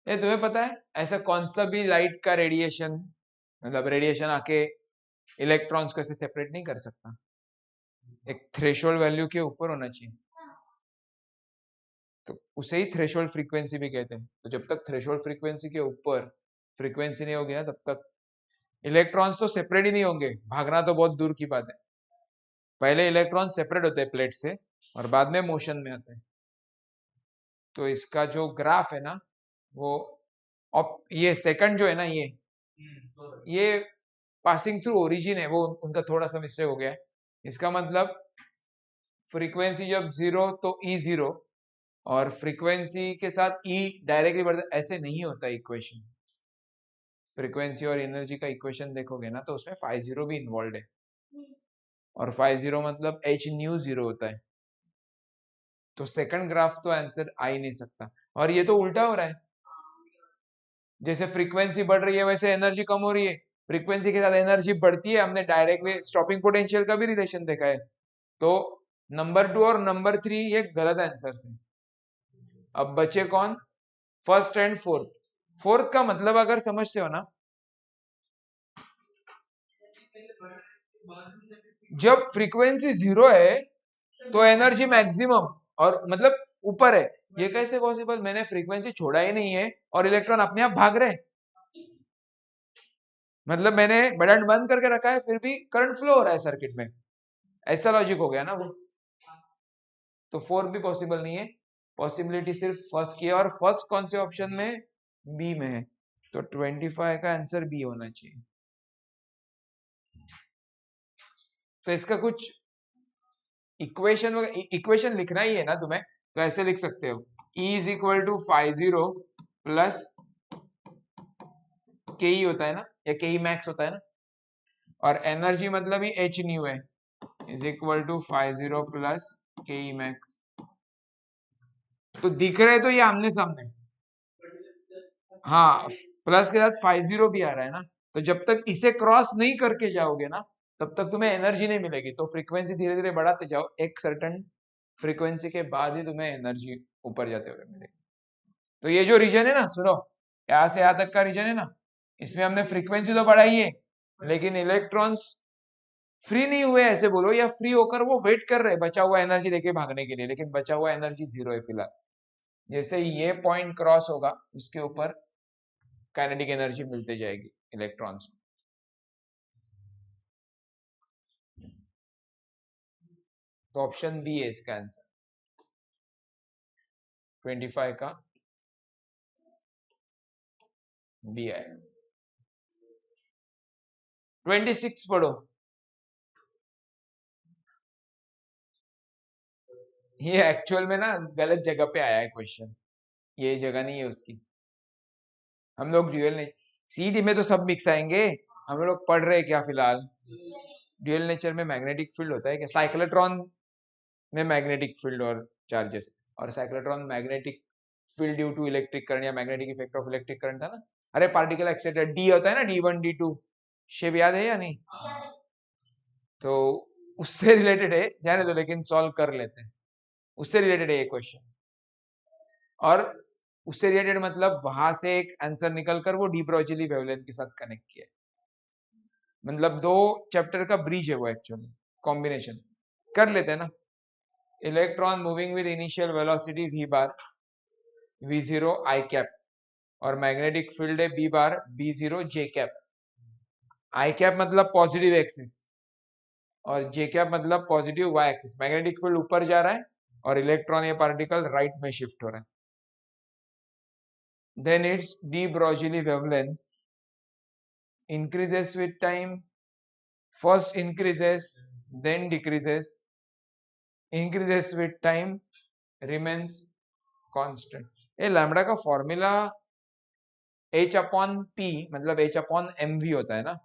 ये तुम्हें पता है ऐसा कौन सा भी लाइट का रेडिएशन मतलब रेडिएशन आके इलेक्ट्रॉन्स को ऐसे सेपरेट नहीं कर सकता, एक थ्रेशोल्ड वैल्यू के ऊपर होना चाहिए, तो उसे ही थ्रेशोल्ड फ्रीक्वेंसी भी कहते हैं। तो जब तक थ्रेशोल्ड फ्रीक्वेंसी के ऊपर फ्रीक्वेंसी नहीं होगी ना तब तक इलेक्ट्रॉन्स तो सेपरेट ही नहीं होंगे, भागना तो बहुत दूर की बात है। पहले इलेक्ट्रॉन सेपरेट होते हैं प्लेट से और बाद में मोशन में आते हैं। तो इसका जो ग्राफ है ना वो ये सेकंड जो है ना ये पासिंग थ्रू ओरिजिन है, वो उनका थोड़ा सा मिस्टेक हो गया है। इसका मतलब फ्रीक्वेंसी जब जीरो तो ई जीरो और फ्रीक्वेंसी के साथ ई डायरेक्टली बढ़ता, ऐसे नहीं होता इक्वेशन। फ्रीक्वेंसी और एनर्जी का इक्वेशन देखोगे ना तो उसमें फाइ जीरो भी इन्वॉल्व है और फाइ जीरो मतलब एच न्यू जीरो होता है। तो सेकंड ग्राफ तो आंसर आ ही नहीं सकता। और ये तो उल्टा हो रहा है, जैसे फ्रीक्वेंसी बढ़ रही है वैसे एनर्जी कम हो रही है, फ्रीक्वेंसी के साथ एनर्जी बढ़ती है। हमने डायरेक्टली स्टॉपिंग पोटेंशियल का भी रिलेशन देखा है। तो नंबर 2 और नंबर 3 ये गलत आंसर है। अब बचे कौन? First and fourth. फोर्थ का मतलब अगर समझते हो ना, जब फ्रीक्वेंसी जीरो है तो एनर्जी मैक्सिमम और मतलब ऊपर है। ये कैसे पॉसिबल? मैंने फ्रीक्वेंसी छोड़ा ही नहीं है और इलेक्ट्रॉन अपने आप भाग रहे हैं। मतलब मैंने बटन बंद करके रखा है फिर भी करंट फ्लो हो रहा है सर्किट में, ऐसा लॉजिक हो गया ना वो। तो फोर्थ भी पॉसिबल नहीं है, पॉसिबिलिटी सिर्फ फर्स्ट की है। और फर्स्ट कौन से ऑप्शन में? बी में है। तो 25 का आंसर बी होना चाहिए। तो इसका कुछ इक्वेशन लिखना ही है ना तुम्हें, तो ऐसे लिख सकते हो E is equal to phi zero plus K E होता है ना, या के ई मैक्स होता है ना, और एनर्जी मतलब ही एच न्यू है, is equal to phi zero plus K E max. तो दिख रहे तो ये आमने सामने, हाँ प्लस के साथ फाइ जीरो भी आ रहा है ना। तो जब तक इसे क्रॉस नहीं करके जाओगे ना तब तक तुम्हें एनर्जी नहीं मिलेगी। तो फ्रीक्वेंसी धीरे धीरे बढ़ाते जाओ, एक सर्टन फ्रीक्वेंसी के बाद ही तुम्हें एनर्जी ऊपर जाते हुए मिलेगी। तो ये जो रीजन है ना, सुनो, यहाँ से यहाँ तक का रीजन है ना, इसमें हमने फ्रीक्वेंसी तो बढ़ाई है लेकिन इलेक्ट्रॉन्स फ्री नहीं हुए ऐसे बोलो, या फ्री होकर वो वेट कर रहे हैं बचा हुआ एनर्जी लेके भागने के लिए, लेकिन बचा हुआ एनर्जी जीरो है फिलहाल। जैसे ये पॉइंट क्रॉस होगा उसके ऊपर काइनेटिक एनर्जी मिलती जाएगी इलेक्ट्रॉन्स को। तो ऑप्शन बी है इसका आंसर, 25 का बी आएगा। 26 पढ़ो। ये एक्चुअल में ना गलत जगह पे आया है क्वेश्चन, ये जगह नहीं है उसकी। हम लोग ड्यूअल ने सीडी में तो सब मिक्स आएंगे, हम लोग पढ़ रहे हैं क्या फिलहाल? ड्यूअल नेचर में मैग्नेटिक फील्ड होता है क्या? साइक्लोट्रॉन में मैग्नेटिक फील्ड और चार्जेस, और cyclotron magnetic field due to electric current या magnetic effect of electric current था ना। अरे पार्टिकल एक्साइटेड डी होता है ना, D1 D2 शेप याद है या नहीं? तो उससे रिलेटेड है, जाने दो, लेकिन सॉल्व कर लेते हैं। उससे रिलेटेड है ये क्वेश्चन, और उससे रिलेटेड मतलब वहां से एक आंसर निकलकर वो डी ब्रोगली वेवलेंथ के साथ कनेक्ट किया है। मतलब दो चैप्टर का ब्रिज है वो, एक्चुअली कॉम्बिनेशन कर लेते हैं ना। Electron moving with initial velocity v bar v0 i cap, और मैग्नेटिक फील्ड है b bar b0 j cap. i cap मतलब पॉजिटिव एक्सिस और j कैप मतलब positive y axis. Magnetic field ऊपर जा रहा है और इलेक्ट्रॉन या पार्टिकल राइट में शिफ्ट हो रहा है। Then it's de Broglie wavelength increases with time, first increases then decreases, increases with time, remains constant. ये लैम्बडा का फॉर्मूला h अपॉन p मतलब h अपॉन mv होता है ना।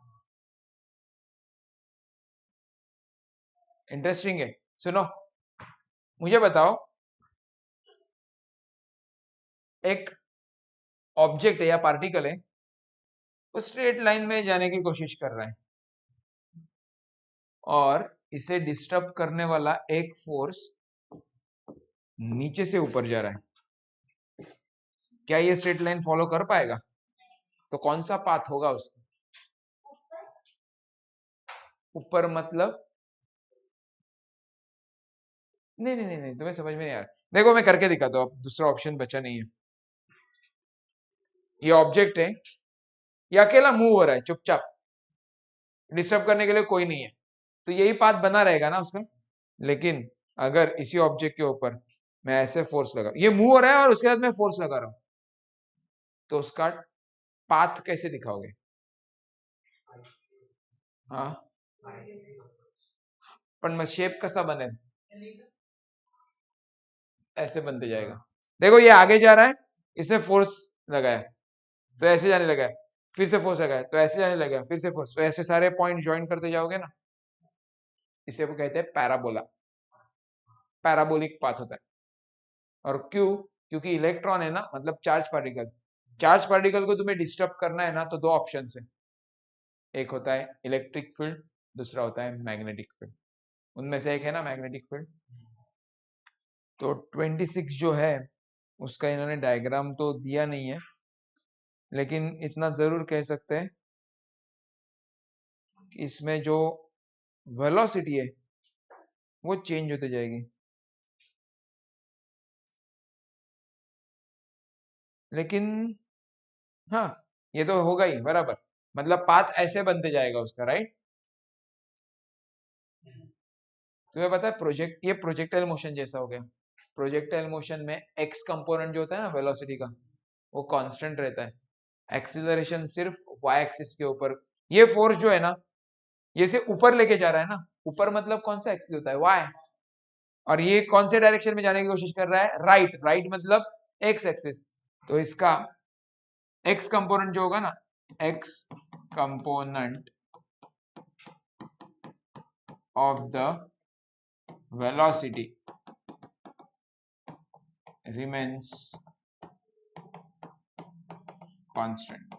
इंटरेस्टिंग है। सुनो, मुझे बताओ, एक ऑब्जेक्ट है या पार्टिकल है, वो स्ट्रेट लाइन में जाने की कोशिश कर रहा है और इसे डिस्टर्ब करने वाला एक फोर्स नीचे से ऊपर जा रहा है। क्या ये स्ट्रेट लाइन फॉलो कर पाएगा? तो कौन सा पाथ होगा उसका? ऊपर मतलब नहीं नहीं नहीं नहीं, तुम्हें समझ में नहीं आ रहा। देखो मैं करके दिखाता हूँ, अब दूसरा ऑप्शन बचा नहीं है। ये ऑब्जेक्ट है, ये अकेला मूव हो रहा है चुपचाप, डिस्टर्ब करने के लिए कोई नहीं है, तो यही पाथ बना रहेगा ना उसका। लेकिन अगर इसी ऑब्जेक्ट के ऊपर मैं ऐसे फोर्स लगा, ये मूव हो रहा है और उसके बाद मैं फोर्स लगा रहा हूं, तो उसका पाथ कैसे दिखाओगे? हाँ, पर शेप कैसा बने? ऐसे बनते जाएगा। देखो ये आगे जा रहा है, इसने फोर्स लगाया तो ऐसे जाने लगा है, फिर से फोर्स लगाया तो ऐसे जाने लगा, फिर से फोर्स, तो ऐसे सारे पॉइंट ज्वाइन करते जाओगे ना, इसे वो कहते हैं पैराबोला। पैराबोलिक पाथ होता है। और क्यों? क्योंकि इलेक्ट्रॉन है ना, मतलब चार्ज पार्टिकल, चार्ज पार्टिकल को तुम्हें डिस्टर्ब करना है ना, तो दो ऑप्शन है, एक होता है इलेक्ट्रिक फील्ड, दूसरा होता है मैग्नेटिक फील्ड। उनमें से एक है ना मैग्नेटिक फील्ड। तो 26 जो है उसका इन्होंने डायग्राम तो दिया नहीं है, लेकिन इतना जरूर कह सकते हैं कि इसमें जो वेलोसिटी है वो चेंज होते जाएगी। लेकिन हाँ, ये तो होगा ही बराबर, मतलब पाथ ऐसे बनते जाएगा उसका, राइट। तुम्हें पता है ये प्रोजेक्टाइल मोशन जैसा हो गया। प्रोजेक्टाइल मोशन में एक्स कंपोनेंट जो होता है ना वेलोसिटी का, वो कांस्टेंट रहता है, एक्सीलरेशन सिर्फ वाई एक्सिस के ऊपर। ये फोर्स जो है ना, ये से ऊपर लेके जा रहा है ना, ऊपर मतलब कौन सा एक्सिस होता है? वाई। और ये कौन से डायरेक्शन में जाने की कोशिश कर रहा है? राइट। राइट मतलब एक्स एक्सिस। तो इसका एक्स कंपोनेंट जो होगा ना, x component of the velocity remains constant.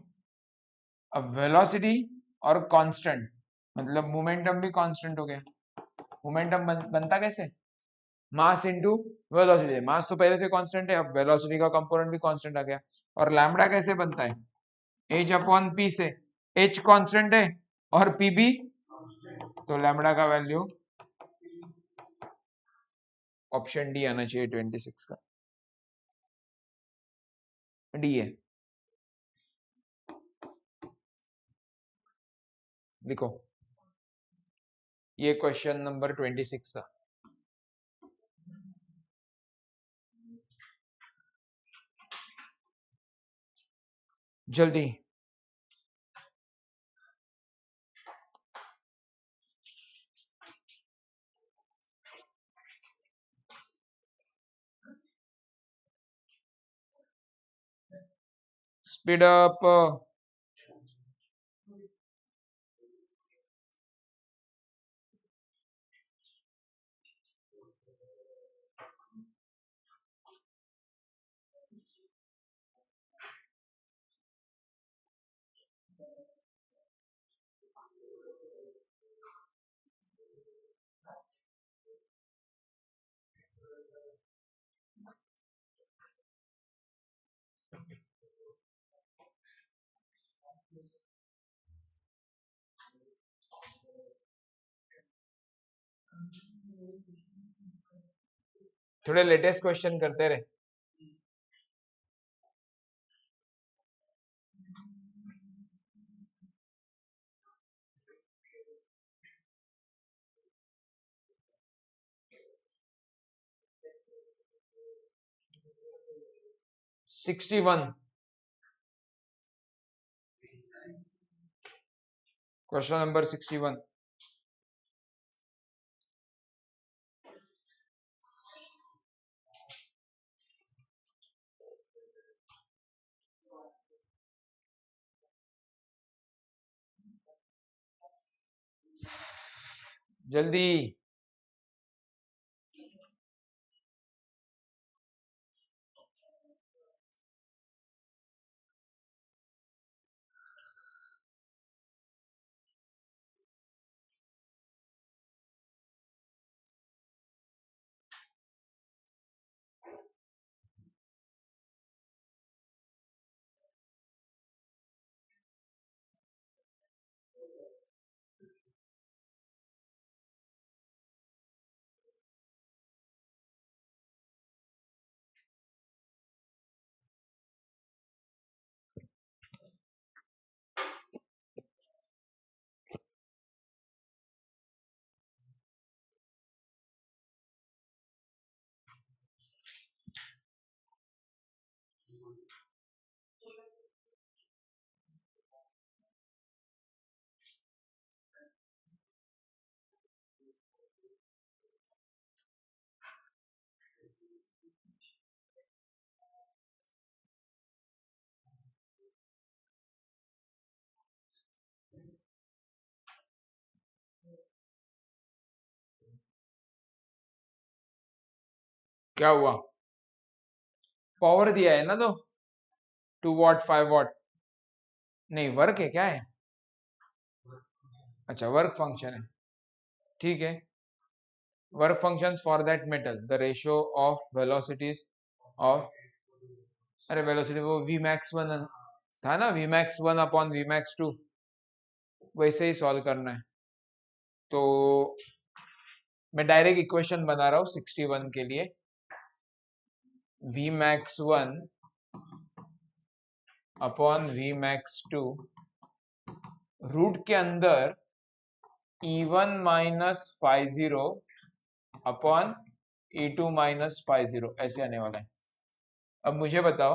अब वेलोसिटी और कांस्टेंट मतलब मोमेंटम भी कांस्टेंट हो गया। मोमेंटम बनता कैसे? Mass into velocity. मास तो पहले से कांस्टेंट है, अब वेलोसिटी का कंपोनेंट भी कांस्टेंट आ गया। और लैम्बडा कैसे बनता है? h अपॉन p से। h कांस्टेंट है और p भी, तो लैम्बडा का वैल्यू ऑप्शन डी आना चाहिए 26 का। डी है, लिखो, ये क्वेश्चन नंबर 26 था। जल्दी। Speed up. थोड़े लेटेस्ट क्वेश्चन करते रहे। Sixty one, question number 61। जल्दी। क्या हुआ? पावर दिया है ना, तो 2 वॉट 5 वॉट। नहीं, वर्क है, क्या है? अच्छा, वर्क फंक्शन है, ठीक है। Work functions for that metal, the ratio of velocities of, अरे वेलोसिटी वो वी मैक्स वन था ना, V max one upon V max two, वैसे ही सॉल्व करना है। तो मैं डायरेक्ट इक्वेशन बना रहा हूँ 61 के लिए। V max one upon V max two, root के अंदर E1 minus five zero upon E2 minus five zero, ऐसे आने वाला है। अब मुझे बताओ,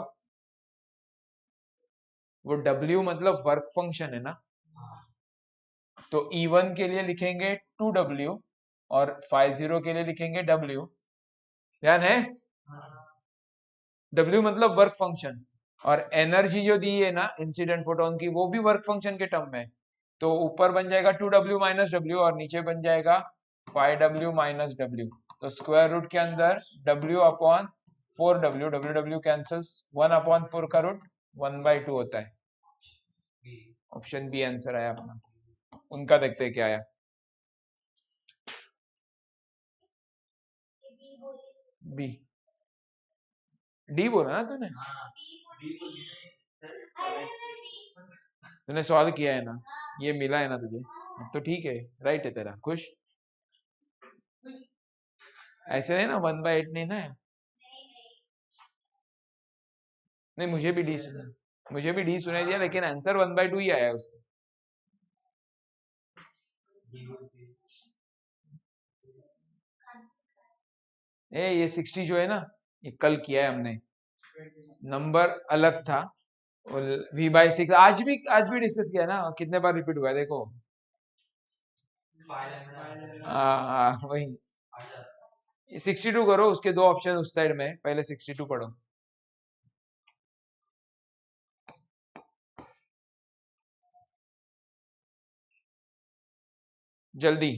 वो W मतलब वर्क फंक्शन है ना, तो E1 के लिए लिखेंगे 2W और 50 के लिए लिखेंगे W। ध्यान है? W मतलब वर्क फंक्शन, और एनर्जी जो दी है ना इंसिडेंट फोटोन की, वो भी वर्क फंक्शन के टर्म में। तो ऊपर बन जाएगा 2W माइनस डब्ल्यू और नीचे बन जाएगा 5W माइनस डब्ल्यू। तो स्क्वायर रूट के अंदर W upon 4W, W cancels, 1 upon 4 का रूट 1/2 होता है। ऑप्शन बी आंसर आया अपना। उनका देखते हैं क्या आया। बी, डी बोला ना तूने? तूने सॉल्व किया है ना, ये मिला है ना तुझे, तो ठीक है, राइट है तेरा, खुश। ऐसे नहीं ना, 1/8 नहीं ना है। नहीं, मुझे भी डी सुना, मुझे भी डी सुनाई दिया, लेकिन आंसर 1/2 ही आया उसका। ये 60 जो है ना, ये कल किया है हमने, नंबर अलग था। V/6 आज भी डिस्कस किया ना, कितने बार रिपीट हुआ है देखो। वही 62 करो, उसके दो ऑप्शन उस साइड में, पहले 62 पढ़ो। जल्दी।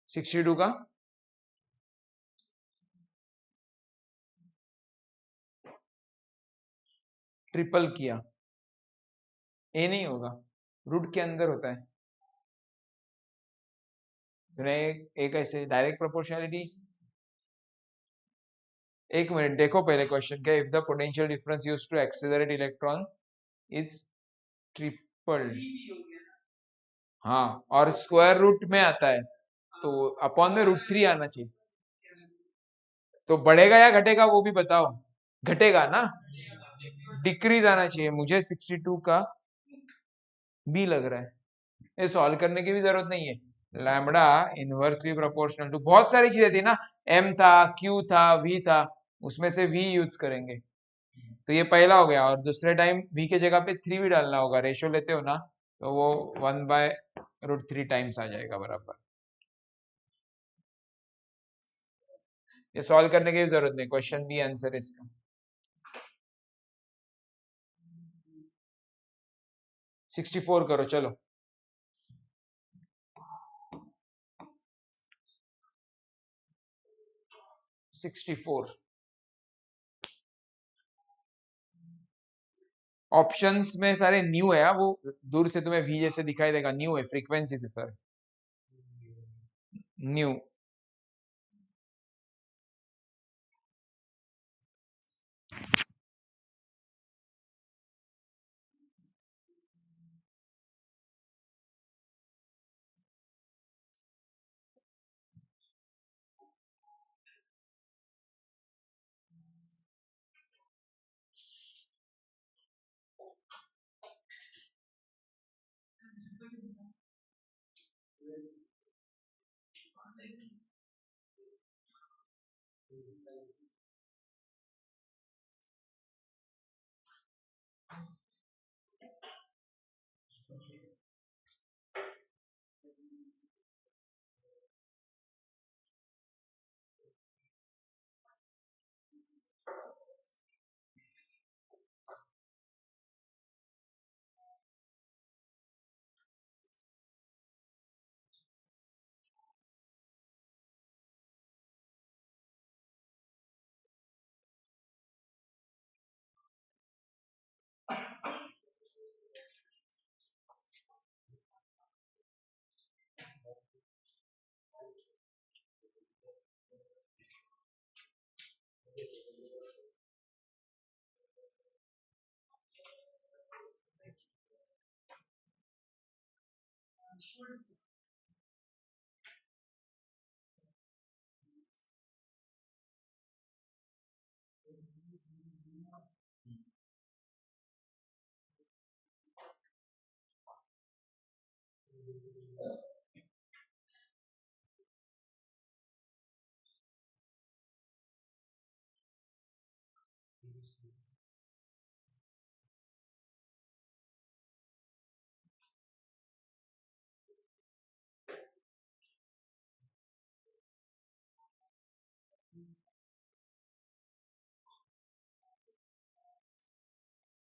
62 का ट्रिपल किया, ए नहीं होगा, रूट के अंदर होता है। तूने एक ऐसे डायरेक्ट प्रोपोर्शनलिटी, एक मिनट देखो पहले क्वेश्चन क्या, if the potential difference used to accelerate electron is triple, हाँ, और स्क्वायर रूट में आता है, तो अपॉन में √3 आना चाहिए। तो बढ़ेगा या घटेगा वो भी बताओ, घटेगा ना, डिक्रीज आना चाहिए, मुझे 62 का बी लग रहा है। ये सॉल्व करने की भी जरूरत नहीं है, लैम्बडा इनवर्सली प्रोपोर्शनल टू बहुत सारी चीजें थी ना, एम था, क्यू था, वी था, उसमें से वी यूज करेंगे। तो ये पहला हो गया, और दूसरे टाइम वी के जगह पे 3 भी डालना होगा, रेशियो लेते हो ना, तो वो 1/√3 टाइम्स आ जाएगा बराबर। ये सॉल्व करने की जरूरत नहीं, क्वेश्चन बी आंसर इसका। 64 करो चलो। 64 ऑप्शंस में सारे न्यू है, वो दूर से तुम्हें वी जैसे दिखाई देगा, न्यू है, फ्रीक्वेंसी से सर, न्यू।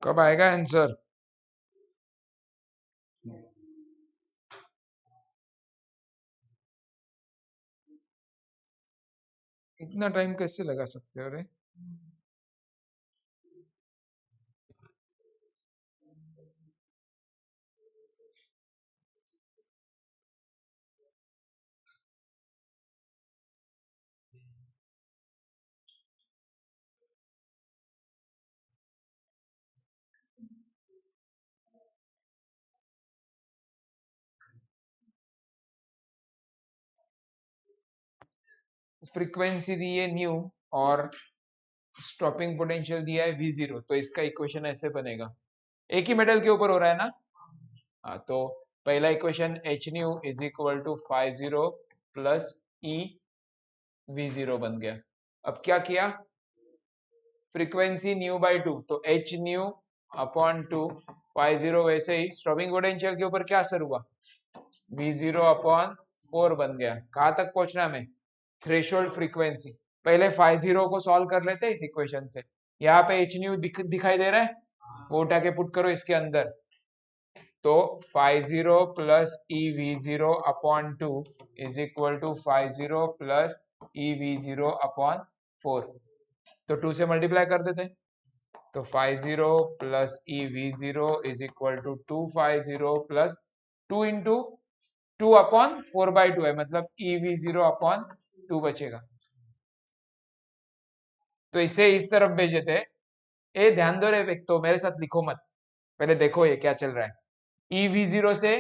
कब आएगा आंसर? इतना टाइम कैसे लगा सकते हो रे? फ्रीक्वेंसी दी है न्यू, और स्टॉपिंग पोटेंशियल दिया है V0, तो इसका इक्वेशन ऐसे बनेगा, एक ही मेटल के ऊपर हो रहा है ना। हाँ, तो पहला equation h nu is equal to 50 plus e V0 बन गया। अब क्या किया, फ्रीक्वेंसी न्यू बाई 2, तो एच न्यू अपॉन 2, 50 वैसे ही स्टॉपिंग पोटेंशियल के ऊपर क्या असर हुआ, V0 अपॉन 4 बन गया। कहाँ तक पहुंचना हमें, थ्रेशोल्ड फ्रीक्वेंसी। पहले 50 को सॉल्व कर लेते हैं इस इक्वेशन से। यहाँ पे एच न्यू दिखाई दे रहा है, वो उठा के पुट करो इसके अंदर, तो 50 plus e V0 upon 2 is equal to 50 plus e V0 upon 4, तो 2 से मल्टीप्लाई कर देते हैं, तो 50 plus e V0 is equal to 250 plus 2 into 2 upon 4/2 है, मतलब ई V0 अपॉन 2 बचेगा। तो इसे इस तरफ भेज देते हैं। ए ध्यान दो रे, एक तो मेरे साथ लिखो मत, पहले देखो ये क्या चल रहा है। ई V0 से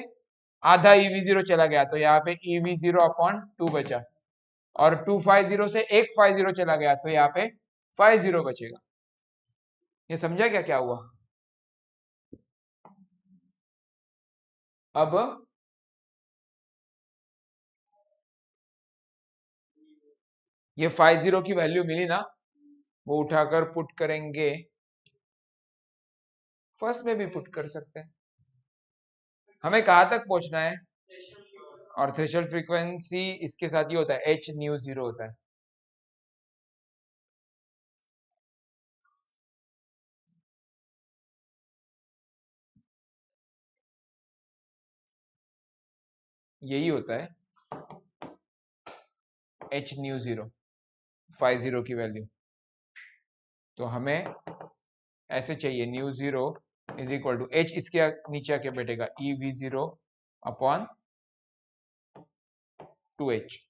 आधा ई V0 चला गया, तो यहाँ पे ई V0 अपॉन 2 बचा, और 250 से एक 50 चला गया, तो यहाँ पे 50 बचेगा। ये समझा क्या क्या हुआ? अब ये 50 की वैल्यू मिली ना, वो उठाकर पुट करेंगे, फर्स्ट में भी पुट कर सकते हैं। हमें कहां तक पहुंचना है? और थ्रेशोल्ड फ्रीक्वेंसी इसके साथ ही होता है, एच न्यू जीरो होता है। यही होता है एच न्यू जीरो, 50 की वैल्यू। तो हमें ऐसे चाहिए nu zero is equal to h, इसके नीचे आके बैठेगा E V zero upon 2h।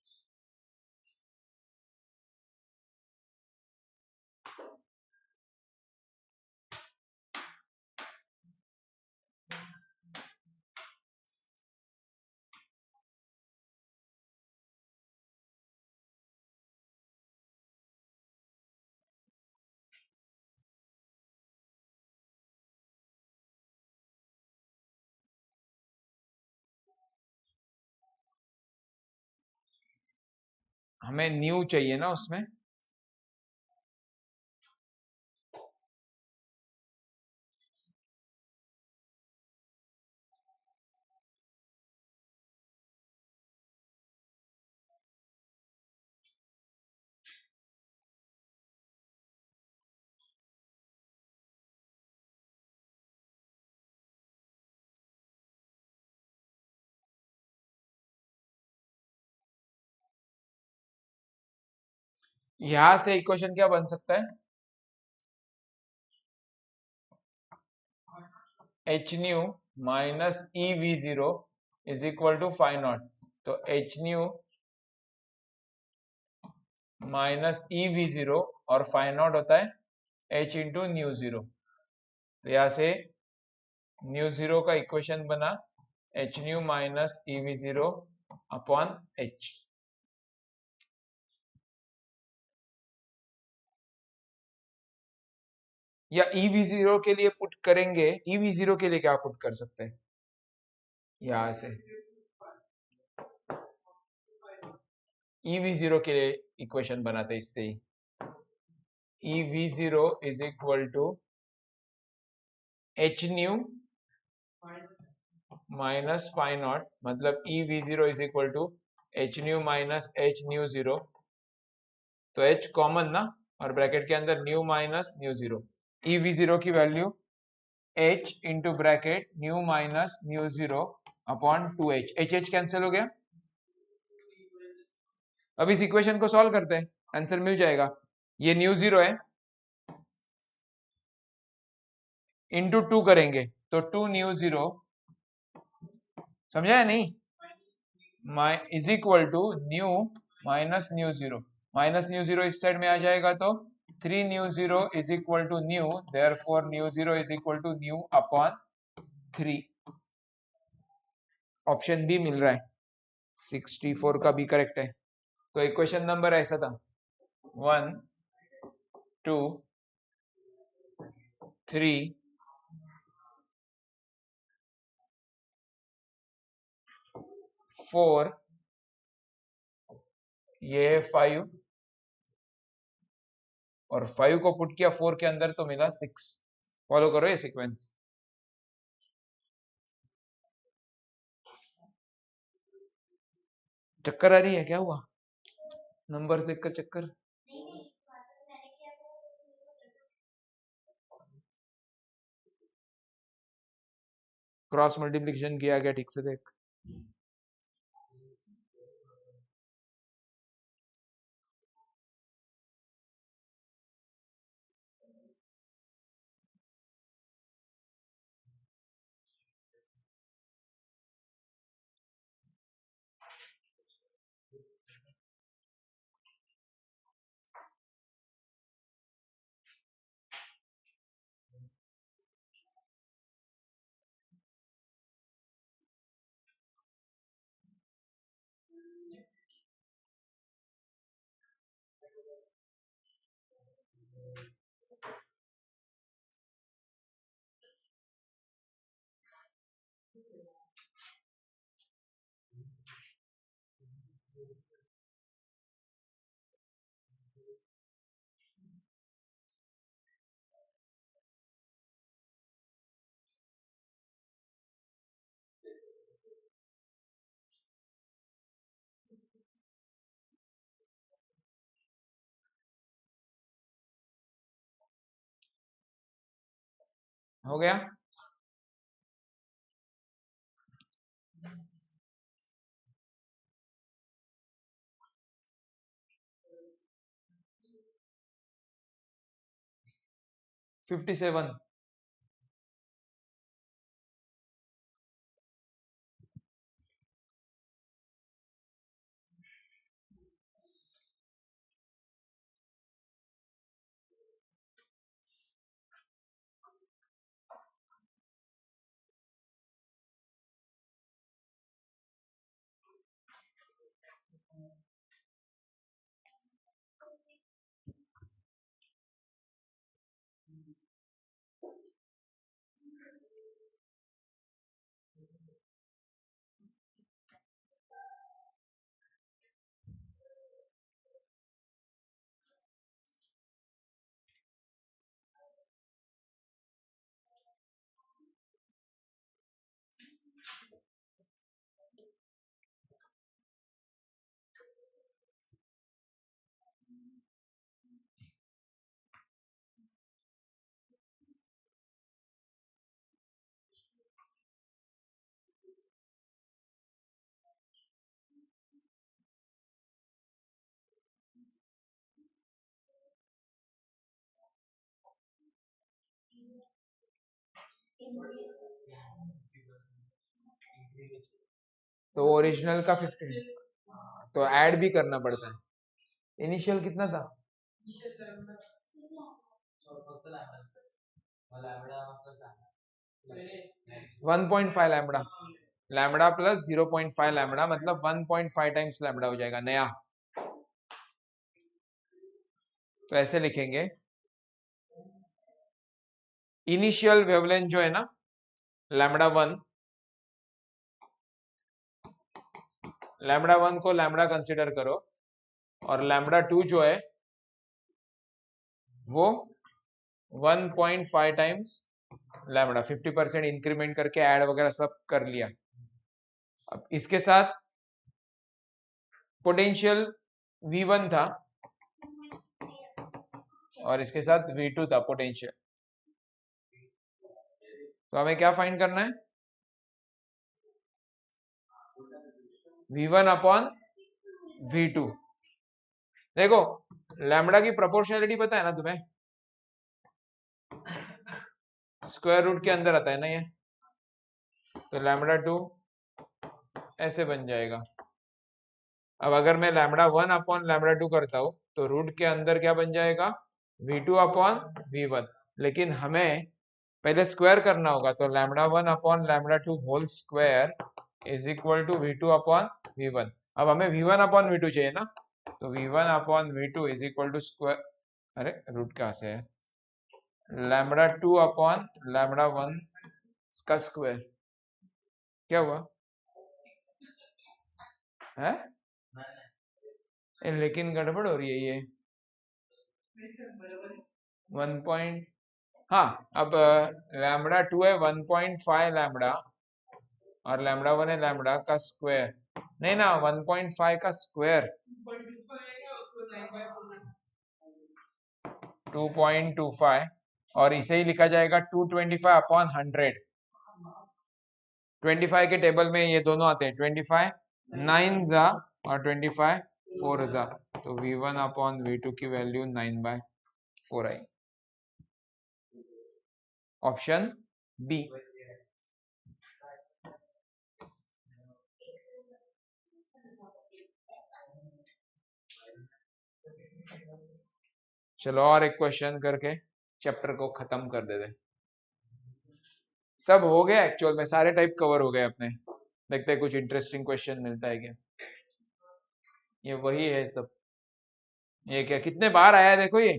हमें न्यू चाहिए ना उसमें, यहां से इक्वेशन क्या बन सकता है? H nu minus E we zero is equal to phi naught. तो H nu minus E we zero और फाइव नॉट होता है एच इंटू न्यू जीरो। तो यहां से न्यू जीरो का इक्वेशन बना H nu minus E we zero upon H. या ई वी जीरो के लिए पुट करेंगे, ई वी जीरो के लिए क्या पुट कर सकते हैं? यहां से ई वी जीरो के लिए इक्वेशन बनाते इससे ही, E we zero is equal to H nu minus phi naught, मतलब E we zero is equal to H nu minus H nu zero. तो एच कॉमन ना, और ब्रैकेट के अंदर nu minus nu zero. E we zero की value H into bracket nu minus nu zero upon two H, H H cancel हो गया। अब इस इक्वेशन को सॉल्व करते हैं, आंसर मिल जाएगा। ये न्यू जीरो है, इंटू टू करेंगे तो टू न्यू जीरो, समझा है नहीं? Is equal to nu minus nu zero, minus nu zero इस साइड में आ जाएगा तो three nu zero is equal to nu, therefore nu zero is equal to nu upon three. Option B मिल रहा है, 64 का बी करेक्ट है। तो इक्वेशन नंबर ऐसा था, 1 2 3 4, ये 5, और 5 को पुट किया 4 के अंदर तो मिला 6। फॉलो करो ये सीक्वेंस। चक्कर आ रही है क्या हुआ? नंबर देखकर चक्कर? क्रॉस मल्टीप्लिकेशन किया गया, ठीक से देख। हो गया। Fifty seven. तो ओरिजिनल का 15, तो ऐड भी करना पड़ता है। इनिशियल कितना था? 1.5 लैम्बडा, लैम्बडा प्लस 0.5 लैम्बडा मतलब 1.5 टाइम्स लैम्बडा हो जाएगा नया। तो ऐसे लिखेंगे, इनिशियल वेवलेंथ जो है ना लैम्बडा 1, लैम्बडा 1 को लैम्बडा कंसीडर करो, और लैम्बडा 2 जो है वो 1.5 टाइम्स लैम्बडा, 50% इंक्रीमेंट करके ऐड वगैरह सब कर लिया। अब इसके साथ पोटेंशियल V1 था और इसके साथ V2 था पोटेंशियल। तो हमें क्या फाइंड करना है? V1 upon V2। देखो लैम्बडा की प्रोपोर्शनलिटी पता है ना तुम्हें, स्क्वायर रूट के अंदर आता है ना ये, तो लैम्बडा 2 ऐसे बन जाएगा। अब अगर मैं लैम्बडा 1 अपॉन लैम्बडा 2 करता हूं तो रूट के अंदर क्या बन जाएगा? V2 upon V1। लेकिन हमें पहले स्क्वायर करना होगा, तो lambda 1 upon lambda 2 whole square is equal to V2 upon V1। अब हमें V1 अपॉन V2 चाहिए ना, तो V1 upon V2 is equal to square, अरे रूट कहाँ से है, लैम्बडा 2 अपॉन लैम्बडा 1 का स्क्वायर। क्या हुआ है? लेकिन गड़बड़ हो रही है ये 1 पॉइंट, हाँ अब लैम्बडा 2 है 1.5 लैम्बडा और लैम्बडा 1 है लैम्बडा का स्क्वायर, नहीं ना 1.5 का स्क्वायर 2.25, और इसे ही लिखा जाएगा 225 अपॉन 100। 25 के टेबल में ये दोनों आते हैं, 25 9 जा और 25 4 जा, तो V1 अपॉन V2 की वैल्यू 9/4 आई। Option B. चलो और एक क्वेश्चन करके चैप्टर को खत्म कर देते। सब हो गया एक्चुअल में, सारे टाइप कवर हो गए अपने। देखते हैं कुछ इंटरेस्टिंग क्वेश्चन मिलता है क्या। ये वही है सब। ये क्या कितने बार आया है देखो ये,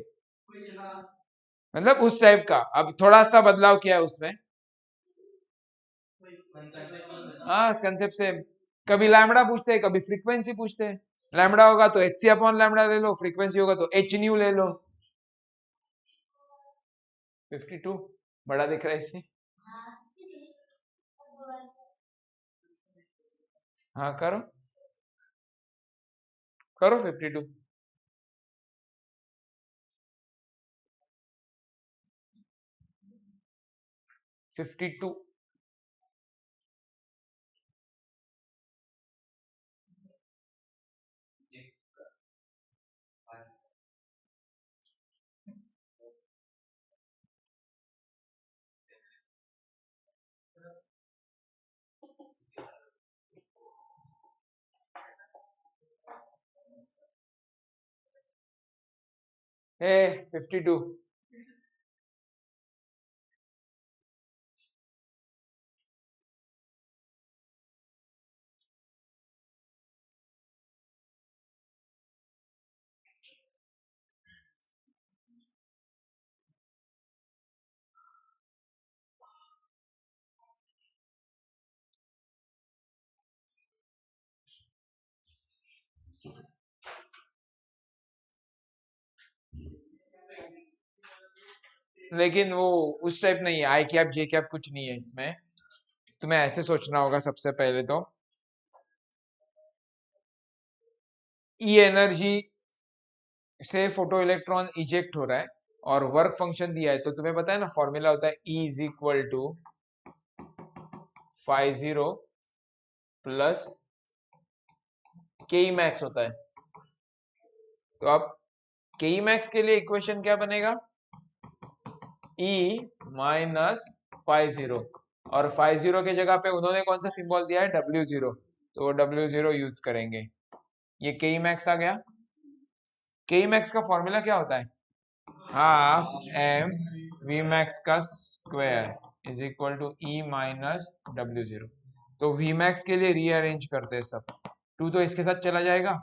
मतलब उस टाइप का। अब थोड़ा सा बदलाव किया है उसमें। हाँ कंसेप्ट से, कभी लैम्बडा पूछते हैं, कभी फ्रीक्वेंसी पूछते हैं। लैम्डा होगा तो एच सी अपॉन लैम्डा ले लो, फ्रीक्वेंसी होगा तो एच न्यू ले लो। 52 बड़ा दिख रहा है इससे। हाँ करो करो 52। फिफ्टी टू है 52। लेकिन वो उस टाइप नहीं है, आई कैप जे कैप कुछ नहीं है इसमें। तुम्हें ऐसे सोचना होगा सबसे पहले तो, ई एनर्जी से फोटो इलेक्ट्रॉन इजेक्ट हो रहा है और वर्क फंक्शन दिया है, तो तुम्हें पता है ना फॉर्मूला होता है E is equal to five zero plus K max होता है। तो अब के मैक्स के लिए इक्वेशन क्या बनेगा, E माइनस 50, और 50 के जगह पे उन्होंने कौन सा सिंबल दिया है, W0, तो W0 यूज करेंगे। ये के मैक्स आ गया। के मैक्स का फॉर्मूला क्या होता है, हाफ एम वी मैक्स का square is equal to e minus W0। तो वी मैक्स के लिए रीअरेंज करते हैं सब, 2 तो इसके साथ चला जाएगा,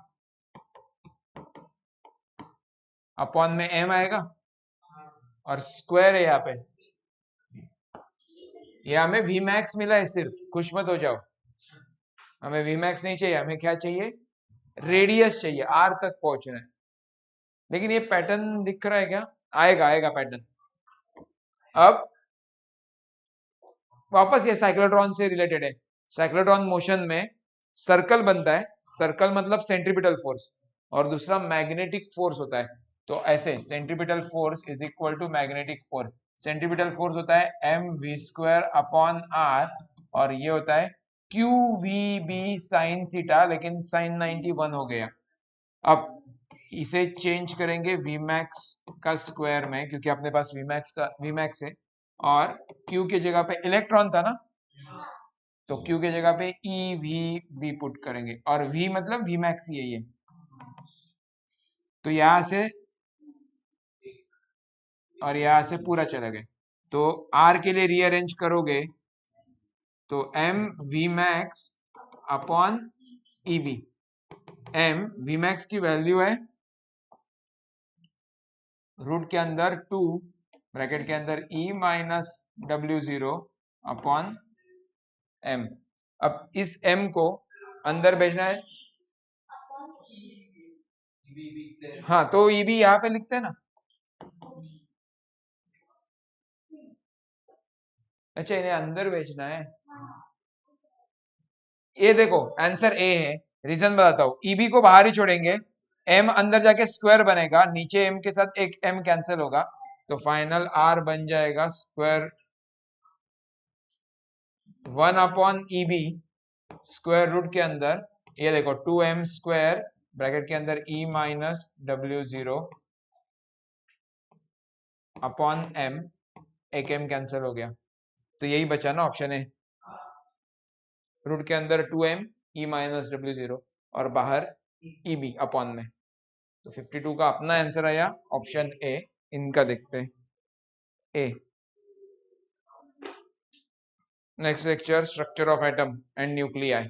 अपॉन में m आएगा और स्क्वायर है यहाँ पे। ये हमें वी मैक्स मिला है सिर्फ, खुश मत हो जाओ, हमें वी मैक्स नहीं चाहिए, हमें क्या चाहिए, रेडियस चाहिए, r तक पहुंचना है। लेकिन ये पैटर्न दिख रहा है क्या, आएगा आएगा पैटर्न। अब वापस ये साइक्लोट्रॉन से रिलेटेड है। साइक्लोट्रॉन मोशन में सर्कल बनता है, सर्कल मतलब सेंट्रीपिटल फोर्स, और दूसरा मैग्नेटिक फोर्स होता है। तो ऐसे centripetal force is equal to magnetic force. Centripetal force होता है m v square upon r, और ये होता है q v B sine theta, लेकिन साइन 91 हो गया। अब इसे चेंज करेंगे वी मैक्स का स्क्वायर में, क्योंकि अपने पास वी मैक्स है, और Q की जगह पे इलेक्ट्रॉन था ना, तो Q की जगह पे ई वी बी पुट करेंगे, और V मतलब V मैक्स ही है ये। तो यहां से और यहां से पूरा चला गया, तो R के लिए रीअरेंज करोगे तो M V max upon e B. M V max की वैल्यू है रूट के अंदर 2 ब्रैकेट के अंदर E minus W0 upon M। अब इस M को अंदर भेजना है, हाँ तो ये भी यहाँ पे लिखते हैं ना। अच्छा इन्हें अंदर भेजना है, ये देखो आंसर ए है। रीजन बताता हूँ, ईबी को बाहर ही छोड़ेंगे, एम अंदर जाके स्क्वायर बनेगा, नीचे एम के साथ एक एम कैंसिल होगा, तो फाइनल आर बन जाएगा square 1 upon e B square root के अंदर, ये देखो 2m स्क्वायर ब्रैकेट के अंदर e minus W0 upon m, एक m कैंसिल हो गया, तो यही बचा ना ऑप्शन है, रूट के अंदर 2m ई माइनस W0 और बाहर ईबी अपॉन में। तो 52 का अपना आंसर आया ऑप्शन ए। इनका देखते हैं A. Next lecture structure of atom and nuclei.